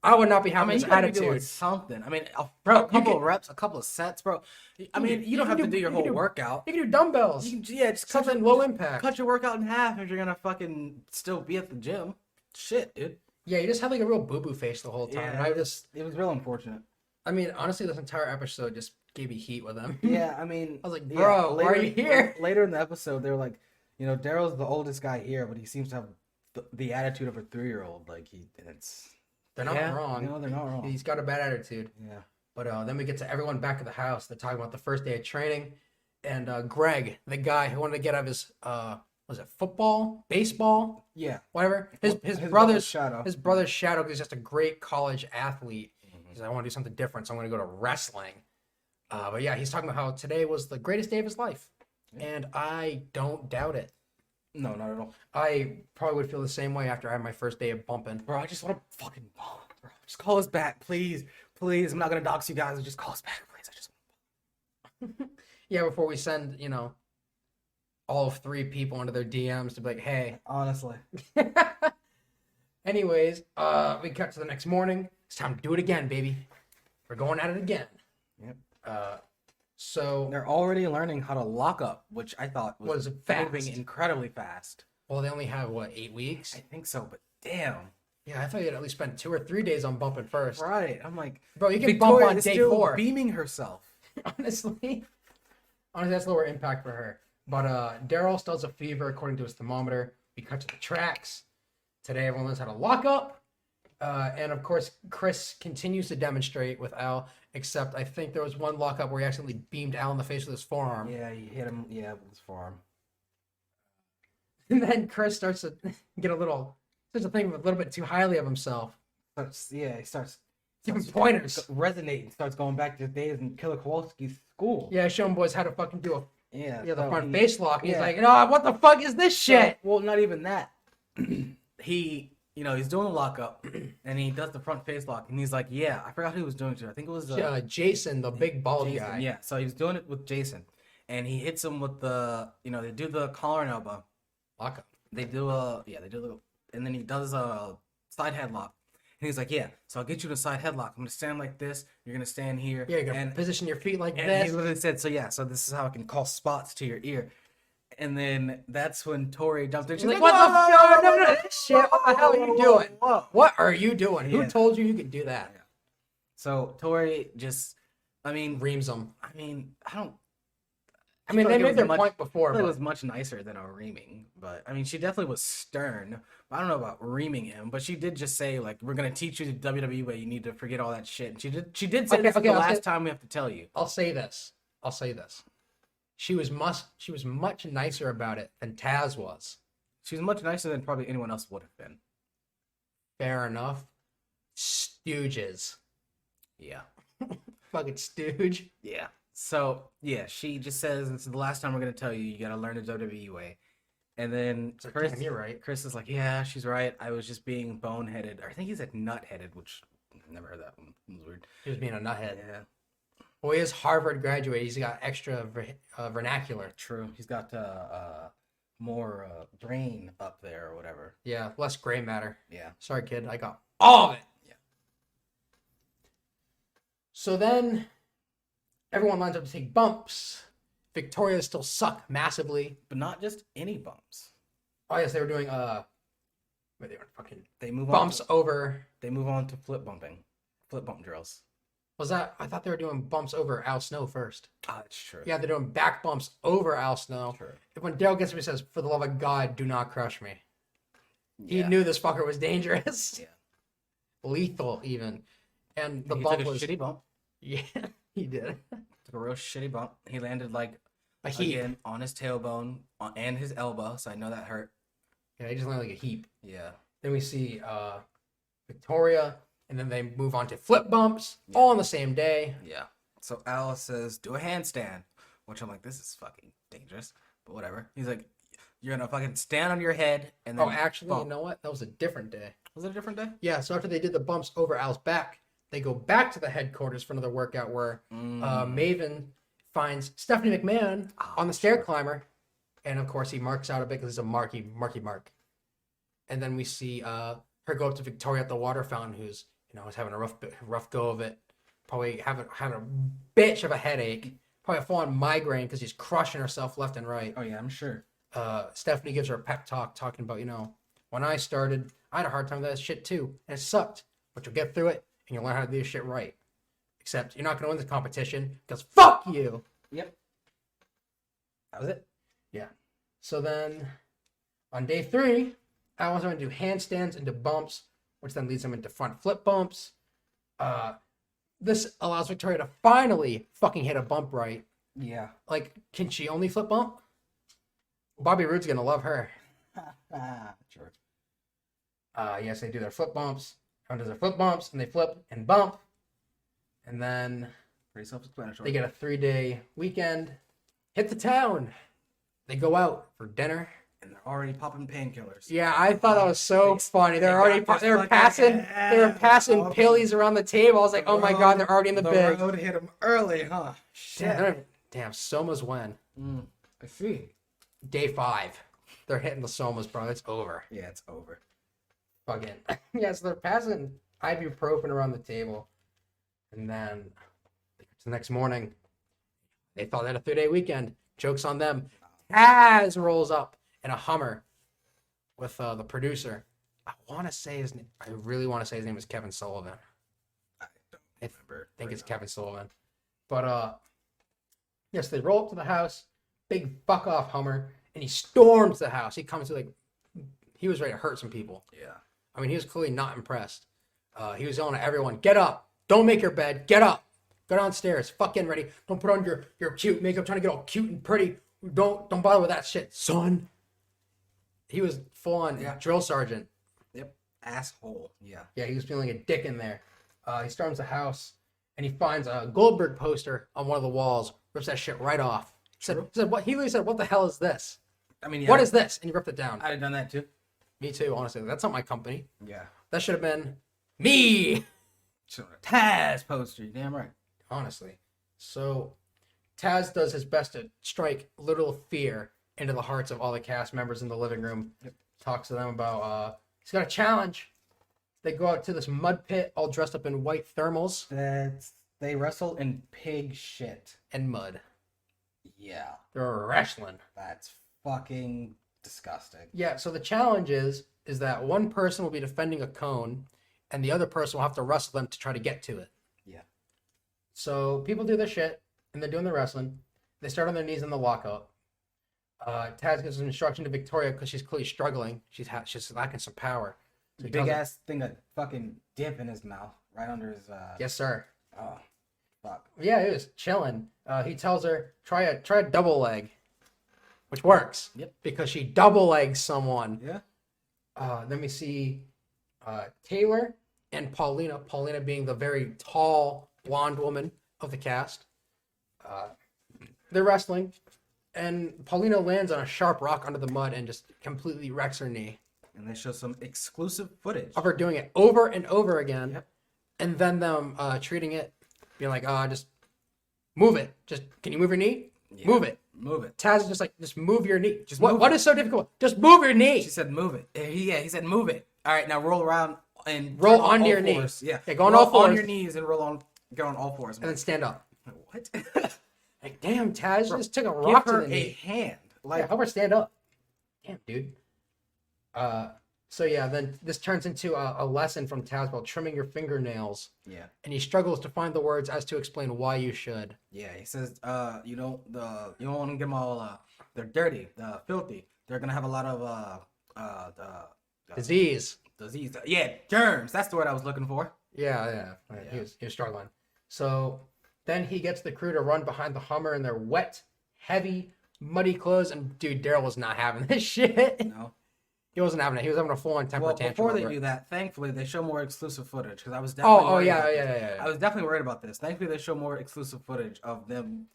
Speaker 2: I would not be having this attitude.
Speaker 1: Something. I mean,
Speaker 2: Bro,
Speaker 1: a couple of reps, a couple of sets, bro. I mean, you don't have to do your whole workout.
Speaker 2: You can do dumbbells.
Speaker 1: Just
Speaker 2: something low impact.
Speaker 1: Cut your workout in half if you're gonna fucking still be at the gym. Shit, dude.
Speaker 2: Yeah, you just had like a real boo-boo face the whole time.
Speaker 1: Yeah,
Speaker 2: And
Speaker 1: it was real unfortunate.
Speaker 2: I mean, honestly, this entire episode just gave me heat with him.
Speaker 1: Yeah, I mean,
Speaker 2: I was like, bro, why are you here?
Speaker 1: Later in the episode, they were like, Darryl's the oldest guy here, but he seems to have the attitude of a 3-year-old. Like
Speaker 2: they're not wrong.
Speaker 1: No, they're not wrong.
Speaker 2: He's got a bad attitude.
Speaker 1: Yeah.
Speaker 2: But then we get to everyone back at the house. They're talking about the first day of training, and Greg, the guy who wanted to get out of his was it football, baseball?
Speaker 1: Yeah,
Speaker 2: whatever. His brother's
Speaker 1: shadow.
Speaker 2: His brother's shadow because he's just a great college athlete. He said, I want to do something different, so I'm going to go to wrestling. But yeah, he's talking about how today was the greatest day of his life, and I don't doubt it.
Speaker 1: No, not at all.
Speaker 2: I probably would feel the same way after I had my first day of bumping.
Speaker 1: Bro, I just want to fucking bump, bro. Just call us back, please. Please, I'm not going to dox you guys. Just call us back, please. I just want
Speaker 2: Yeah, before we send, all 3 people into their DMs to be like, hey.
Speaker 1: Honestly.
Speaker 2: Anyways, we cut to the next morning. It's time to do it again, baby. We're going at it again.
Speaker 1: Yep.
Speaker 2: So
Speaker 1: they're already learning how to lock up, which I thought was
Speaker 2: fast.
Speaker 1: moving incredibly fast.
Speaker 2: Well, they only have, 8 weeks?
Speaker 1: I think so, but damn.
Speaker 2: Yeah, I thought you'd at least spend 2 or 3 days on bumping first.
Speaker 1: Right. I'm like,
Speaker 2: Bro, you can
Speaker 1: Victoria
Speaker 2: bump on
Speaker 1: is
Speaker 2: day
Speaker 1: still
Speaker 2: 4.
Speaker 1: beaming herself.
Speaker 2: Honestly, that's lower impact for her. But Darryl still has a fever according to his thermometer. We cut to the tracks. Today, everyone learns how to lock up. And of course, Chris continues to demonstrate with Al, except I think there was one lockup where he accidentally beamed Al in the face with his forearm.
Speaker 1: Yeah, he hit him. Yeah, with his forearm.
Speaker 2: And then Chris starts to get starts to think a little bit too highly of himself.
Speaker 1: He starts
Speaker 2: Giving pointers.
Speaker 1: Resonating. Starts going back to the days in Killer Kowalski's school.
Speaker 2: Yeah, showing boys how to fucking do the
Speaker 1: so
Speaker 2: front face lock. And
Speaker 1: yeah.
Speaker 2: he's like, no, what the fuck is this shit?
Speaker 1: Well, not even that. He's doing the lockup, and he does the front face lock, and he's like, yeah, I forgot who he was doing it to. I think it was
Speaker 2: Jason, the big bald guy.
Speaker 1: Yeah, so he was doing it with Jason, and he hits him with the, they do the collar and elbow.
Speaker 2: Lockup.
Speaker 1: They do and then he does a side headlock. And he's like, yeah, so I'll get you to side headlock. I'm going to stand like this. You're going to stand here.
Speaker 2: Yeah, you're going to position your feet like
Speaker 1: and
Speaker 2: this.
Speaker 1: he literally said, so this is how I can call spots to your ear. And then that's when Tori jumped in. She's like,
Speaker 2: what the fuck? No, shit. What the hell are you doing?
Speaker 1: Whoa.
Speaker 2: What are you doing?
Speaker 1: Yeah.
Speaker 2: Who told you could do that?
Speaker 1: Yeah. So Tori just,
Speaker 2: reams him.
Speaker 1: They
Speaker 2: made their point before.
Speaker 1: It was much nicer than a reaming, but she definitely was stern. I don't know about reaming him, but she did just say, like, we're gonna teach you the WWE way. You need to forget all that shit. And she did say this is the last time we have to tell you.
Speaker 2: I'll say this. She was much nicer about it than Taz was.
Speaker 1: She was much nicer than probably anyone else would have been.
Speaker 2: Fair enough. Stooges.
Speaker 1: Yeah.
Speaker 2: Fucking stooge.
Speaker 1: Yeah. So, yeah, she just says, this is the last time we're going to tell you. You got to learn the WWE way. And then
Speaker 2: Chris, you're right.
Speaker 1: Chris is like, yeah, she's right. I was just being boneheaded. Or I think he said nut-headed, which I've never heard that one. It was weird.
Speaker 2: He was being a nuthead.
Speaker 1: Yeah.
Speaker 2: Well, he is Harvard graduate. He's got extra vernacular.
Speaker 1: True. He's got more brain up there or whatever.
Speaker 2: Yeah, less gray matter.
Speaker 1: Yeah.
Speaker 2: Sorry, kid. I got all of it.
Speaker 1: Yeah.
Speaker 2: So then everyone lines up to take bumps. Victoria still suck massively.
Speaker 1: But not just any bumps.
Speaker 2: Oh, yes, they were doing,
Speaker 1: They move
Speaker 2: bumps
Speaker 1: on
Speaker 2: over.
Speaker 1: They move on to flip bump drills.
Speaker 2: Was that? I thought they were doing bumps over Al Snow first.
Speaker 1: Ah, that's true.
Speaker 2: Yeah, they're doing back bumps over Al Snow.
Speaker 1: True.
Speaker 2: When Darryl gets me, he says, "For the love of God, do not crush me." He knew this fucker was dangerous.
Speaker 1: Yeah.
Speaker 2: Lethal, even. And the
Speaker 1: he
Speaker 2: bump
Speaker 1: took a
Speaker 2: was
Speaker 1: shitty bump.
Speaker 2: Yeah, he did.
Speaker 1: Took a real shitty bump. He landed
Speaker 2: A heap.
Speaker 1: again on his tailbone and his elbow, so I know that hurt.
Speaker 2: Yeah, he just landed like a heap.
Speaker 1: Yeah.
Speaker 2: Then we see Victoria, and then they move on to flip bumps, all on the same day.
Speaker 1: Yeah. So Alice says, do a handstand, which I'm like, this is fucking dangerous, but whatever. He's like, you're gonna fucking stand on your head and then.
Speaker 2: Oh, actually,
Speaker 1: bump.
Speaker 2: you know what? That was a different day.
Speaker 1: Was it a different day?
Speaker 2: Yeah. So after they did the bumps over Al's back, they go back to the headquarters for another workout where Maven finds Stephanie McMahon on the stair climber, and of course he marks out a bit because he's a marky mark. And then we see her go up to Victoria at the water fountain, who's is having a rough go of it, probably having a bitch of a headache, probably a full-on migraine because she's crushing herself left and right.
Speaker 1: Oh yeah, I'm sure.
Speaker 2: Stephanie gives her a pep talk talking about, when I started, I had a hard time with that shit too, and it sucked, but you'll get through it and you'll learn how to do this shit right. Except you're not going to win this competition because fuck you.
Speaker 1: Yep. That was it.
Speaker 2: Yeah. So then on day 3, I was going to do handstands into bumps, which then leads them into front flip bumps. This allows Victoria to finally fucking hit a bump right.
Speaker 1: Yeah.
Speaker 2: Like, can she only flip bump? Bobby Roode's going to love her.
Speaker 1: Sure.
Speaker 2: Yes, they do their flip bumps. Everyone does their flip bumps, and they flip and bump. And then
Speaker 1: Pretty self-explanatory.
Speaker 2: they get a 3-day weekend. Hit the town. They go out for dinner.
Speaker 1: And they're already popping painkillers.
Speaker 2: Yeah, I thought that was so funny. They were passing pillies around the table. I was like, oh my god, they're already in the big.
Speaker 1: road hit them early, huh? Shit.
Speaker 2: Damn, Soma's when?
Speaker 1: I see.
Speaker 2: Day 5. They're hitting the Somas, bro. It's over.
Speaker 1: Yeah, it's over.
Speaker 2: Fucking. Yeah, so they're passing ibuprofen around the table. And then the next morning, they thought they had a 3-day weekend. Joke's on them. Taz rolls up in a Hummer with the producer. I want to say his name. I really want to say his name is Kevin Sullivan.
Speaker 1: I don't remember.
Speaker 2: I think it's Kevin Sullivan. But yes, they roll up to the house, big fuck off Hummer, and he storms the house. He comes to like, he was ready to hurt some people.
Speaker 1: Yeah.
Speaker 2: I mean, he was clearly not impressed. He was yelling at everyone, get up, don't make your bed, get up, go downstairs, fucking ready. Don't put on your cute makeup, trying to get all cute and pretty. Don't bother with that shit, son. He was full on drill sergeant.
Speaker 1: Yep. Asshole. Yeah.
Speaker 2: Yeah, he was feeling like a dick in there. He storms the house and he finds a Goldberg poster on one of the walls, rips that shit right off. He said, what? He literally said, what the hell is this?
Speaker 1: I mean, yeah,
Speaker 2: what is this? And he ripped it down.
Speaker 1: I'd have done that too.
Speaker 2: Me too, honestly. That's not my company.
Speaker 1: Yeah.
Speaker 2: That should have been me.
Speaker 1: Taz poster. You damn right.
Speaker 2: Honestly. So Taz does his best to strike literal fear into the hearts of all the cast members in the living room.
Speaker 1: Yep.
Speaker 2: Talks to them about he's got a challenge. They go out to this mud pit all dressed up in white thermals.
Speaker 1: They wrestle in pig shit.
Speaker 2: And mud.
Speaker 1: Yeah.
Speaker 2: They're wrestling.
Speaker 1: That's fucking disgusting.
Speaker 2: Yeah, so the challenge is that one person will be defending a cone and the other person will have to wrestle them to try to get to it.
Speaker 1: Yeah.
Speaker 2: So people do this shit and they're doing the wrestling. They start on their knees in the lockout. Taz gives an instruction to Victoria because she's clearly struggling. She's lacking some power. So
Speaker 1: Big ass thing of fucking dip in his mouth, right under his.
Speaker 2: Yes, sir.
Speaker 1: Oh, fuck.
Speaker 2: Yeah, he was chilling. He tells her try a double leg, which works.
Speaker 1: Yep.
Speaker 2: Because she double legs someone.
Speaker 1: Yeah.
Speaker 2: Then we see Taylor and Paulina. Paulina being the very tall blonde woman of the cast. They're wrestling, and Paulina lands on a sharp rock under the mud and just completely wrecks her knee.
Speaker 1: And they show some exclusive footage
Speaker 2: Of her doing it over and over again,
Speaker 1: Yep.
Speaker 2: and then them treating it, being like, just move it. Just, can you move your knee?
Speaker 1: Yeah.
Speaker 2: Move it.
Speaker 1: Move it.
Speaker 2: Taz is just like, just move your knee.
Speaker 1: Just
Speaker 2: what?
Speaker 1: move
Speaker 2: What
Speaker 1: it.
Speaker 2: is so difficult? Just move your knee.
Speaker 1: She said, "Move it." He said, "Move it." All right, now roll around and
Speaker 2: Roll
Speaker 1: on
Speaker 2: onto
Speaker 1: all
Speaker 2: your
Speaker 1: fours.
Speaker 2: knees.
Speaker 1: Yeah,
Speaker 2: Yeah, go on
Speaker 1: roll
Speaker 2: all fours.
Speaker 1: on your knees and get on all fours.
Speaker 2: And then stand up.
Speaker 1: What?
Speaker 2: Like, damn, Taz
Speaker 1: Bro,
Speaker 2: just took a
Speaker 1: Give
Speaker 2: rock to
Speaker 1: her
Speaker 2: the
Speaker 1: a
Speaker 2: knee.
Speaker 1: hand.
Speaker 2: Like, help her stand up. Damn, dude. So yeah, then this turns into a lesson from Taz about trimming your fingernails,
Speaker 1: Yeah.
Speaker 2: and he struggles to find the words as to explain why you should.
Speaker 1: Yeah, he says, you don't want to get them all. They're dirty, filthy. They're gonna have a lot of
Speaker 2: Disease.
Speaker 1: disease. Yeah, germs. That's the word I was looking for.
Speaker 2: Yeah. He was struggling. So then he gets the crew to run behind the Hummer in their wet, heavy, muddy clothes, and dude, Darryl was not having this shit.
Speaker 1: No.
Speaker 2: He wasn't having it. He was having a full-on temper
Speaker 1: Well,
Speaker 2: tantrum.
Speaker 1: before they
Speaker 2: over it.
Speaker 1: do that, thankfully they show more exclusive footage because I was definitely.
Speaker 2: Oh
Speaker 1: worried
Speaker 2: yeah,
Speaker 1: about
Speaker 2: yeah,
Speaker 1: this.
Speaker 2: yeah, yeah.
Speaker 1: I was definitely worried about this. Thankfully, they show more exclusive footage of them.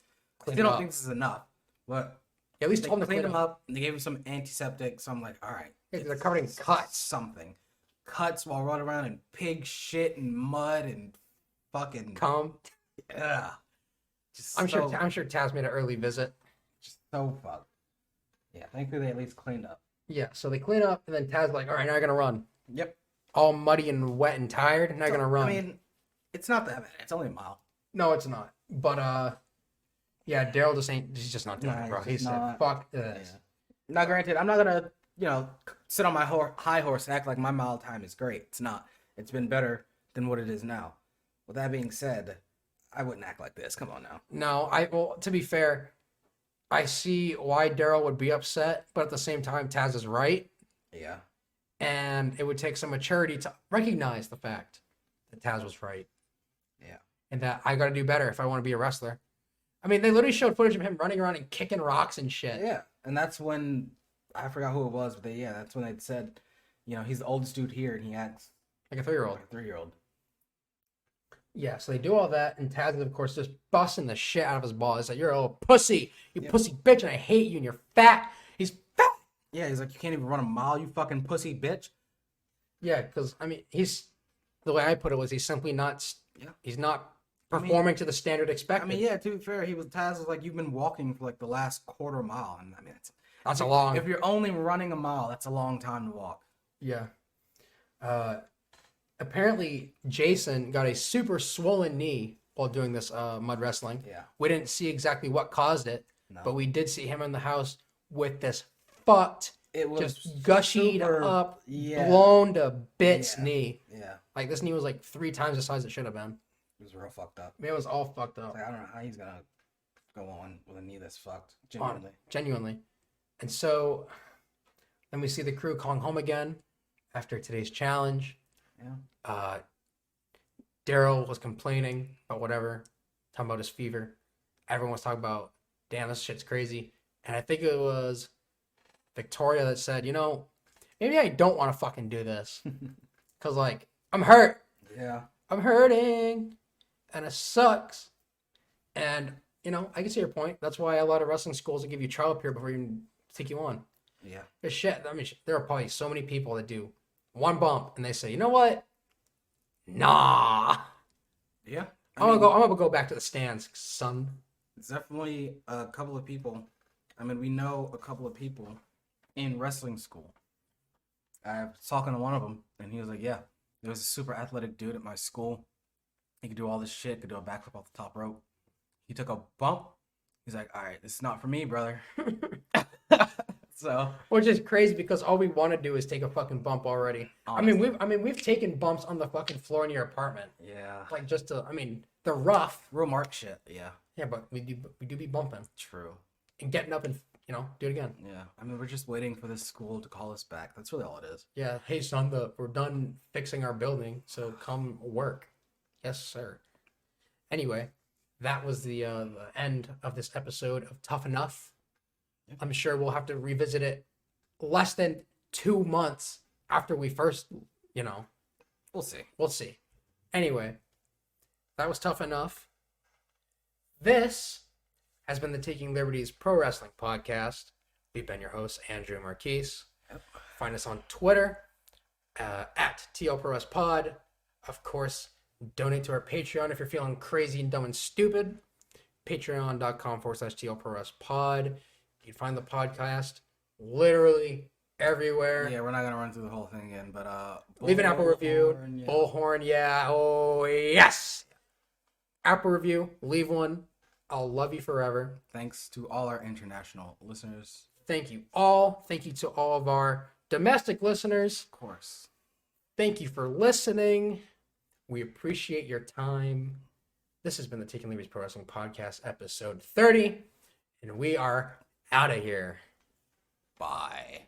Speaker 1: I
Speaker 2: Clean
Speaker 1: still
Speaker 2: it
Speaker 1: don't
Speaker 2: up.
Speaker 1: think this is enough, but
Speaker 2: At least
Speaker 1: they
Speaker 2: told him to
Speaker 1: cleaned
Speaker 2: clean
Speaker 1: them up and they gave him some antiseptic. So I'm like, all right,
Speaker 2: Yeah, they're covered in cuts.
Speaker 1: Something, cuts while running around in pig shit and mud and fucking.
Speaker 2: Come.
Speaker 1: Yeah. Just
Speaker 2: I'm
Speaker 1: so,
Speaker 2: sure Taz made an early visit.
Speaker 1: Just so fucked. Yeah, thankfully they at least cleaned up.
Speaker 2: Yeah, so they clean up, and then Taz's like, all right, now you're going to run.
Speaker 1: Yep.
Speaker 2: All muddy and wet and tired, and now you're going to run.
Speaker 1: I mean, it's not that bad. It's only a mile.
Speaker 2: No, it's not. But, yeah, Darryl just ain't, he's just not doing
Speaker 1: Nah,
Speaker 2: it, bro.
Speaker 1: he's
Speaker 2: He
Speaker 1: just
Speaker 2: said,
Speaker 1: not.
Speaker 2: fuck this.
Speaker 1: Yeah. Now, granted, I'm not gonna, sit on my high horse and act like my mile time is great. It's not. It's been better than what it is now. With that being said, I wouldn't act like this. Come on now.
Speaker 2: No, well, to be fair, I see why Darryl would be upset, but at the same time, Taz is right.
Speaker 1: Yeah.
Speaker 2: And it would take some maturity to recognize the fact that Taz was right.
Speaker 1: Yeah.
Speaker 2: And that I got to do better if I want to be a wrestler. I mean, they literally showed footage of him running around and kicking rocks and shit.
Speaker 1: Yeah. And that's when I forgot who it was, but that's when they said, he's the oldest dude here, and he acts
Speaker 2: Like a 3-year-old.
Speaker 1: like a 3-year-old.
Speaker 2: Yeah, so they do all that, and Taz is, of course, just busting the shit out of his balls. He's like, you're a little pussy. You pussy bitch, and I hate you, and you're fat. He's fat.
Speaker 1: Yeah, he's like, you can't even run a mile, you fucking pussy bitch.
Speaker 2: Yeah, because, I mean, the way I put it was he's simply not, he's not performing to the standard expected.
Speaker 1: I mean, yeah, to be fair, Taz was like, you've been walking for like the last quarter mile. And I mean,
Speaker 2: that's a long.
Speaker 1: If you're only running a mile, that's a long time to walk.
Speaker 2: Yeah. Apparently, Jason got a super swollen knee while doing this mud wrestling.
Speaker 1: Yeah.
Speaker 2: We didn't see exactly what caused it,
Speaker 1: No.
Speaker 2: but we did see him in the house with this fucked
Speaker 1: It was
Speaker 2: just gushied
Speaker 1: super-
Speaker 2: up,
Speaker 1: yeah.
Speaker 2: blown to bits
Speaker 1: Yeah.
Speaker 2: knee.
Speaker 1: Yeah.
Speaker 2: Like, this knee was like 3 times the size it should have been.
Speaker 1: It was real fucked up.
Speaker 2: It was all fucked up.
Speaker 1: Like, I don't know how he's gonna go on with a knee that's fucked.
Speaker 2: Genuinely. And so then we see the crew calling home again after today's challenge.
Speaker 1: Yeah.
Speaker 2: Darryl was complaining about whatever, talking about his fever. Everyone was talking about, damn, this shit's crazy. And I think it was Victoria that said, you know, maybe I don't want to fucking do this. Because, like, I'm hurt.
Speaker 1: Yeah.
Speaker 2: I'm hurting. And it sucks. And, you know, I can see your point. That's why a lot of wrestling schools will give you trial period before you even take you on.
Speaker 1: Yeah.
Speaker 2: There's shit. I mean, there are probably so many people that do one bump and they say, you know what? Nah.
Speaker 1: Yeah.
Speaker 2: I'm gonna go back to the stands, son.
Speaker 1: It's definitely a couple of people. I mean, we know a couple of people in wrestling school. I was talking to one of them, and he was like, yeah, there was a super athletic dude at my school. He could do all this shit, could do a backflip off the top rope. He took a bump. He's like, all right, this is not for me, brother. So,
Speaker 2: which is crazy because all we want to do is take a fucking bump already.
Speaker 1: Honestly.
Speaker 2: We've taken bumps on the fucking floor in your apartment.
Speaker 1: Yeah.
Speaker 2: Like just to, I mean, the rough.
Speaker 1: Real mark shit. Yeah.
Speaker 2: Yeah, but we do be bumping
Speaker 1: True.
Speaker 2: and getting up and, you know, do it again.
Speaker 1: Yeah. I mean, we're just waiting for this school to call us back. That's really all it is.
Speaker 2: Yeah. Hey, son, we're done fixing our building, so come work. Yes, sir. Anyway, that was the end of this episode of Tough Enough. Yep. I'm sure we'll have to revisit it less than 2 months after we first, you know.
Speaker 1: We'll see.
Speaker 2: We'll see. Anyway, that was Tough Enough. This has been the Taking Liberties Pro Wrestling Podcast. We've been your hosts, Andrew and Marquise.
Speaker 1: Yep.
Speaker 2: Find us on Twitter at TLProWrestPod. Of course, donate to our Patreon if you're feeling crazy and dumb and stupid. Patreon.com/TLProWrestPod. You can find the podcast literally everywhere.
Speaker 1: Yeah, we're not going to run through the whole thing again, but
Speaker 2: leave an Apple review.
Speaker 1: Yeah.
Speaker 2: Bullhorn, yeah. Oh, yes. Apple review. Leave one. I'll love you forever.
Speaker 1: Thanks to all our international listeners.
Speaker 2: Thank you all. Thank you to all of our domestic listeners.
Speaker 1: Of course.
Speaker 2: Thank you for listening. We appreciate your time. This has been the Taking Liberties Pro Wrestling Podcast, episode 30. And we are out of here. Bye.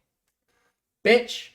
Speaker 2: Bitch.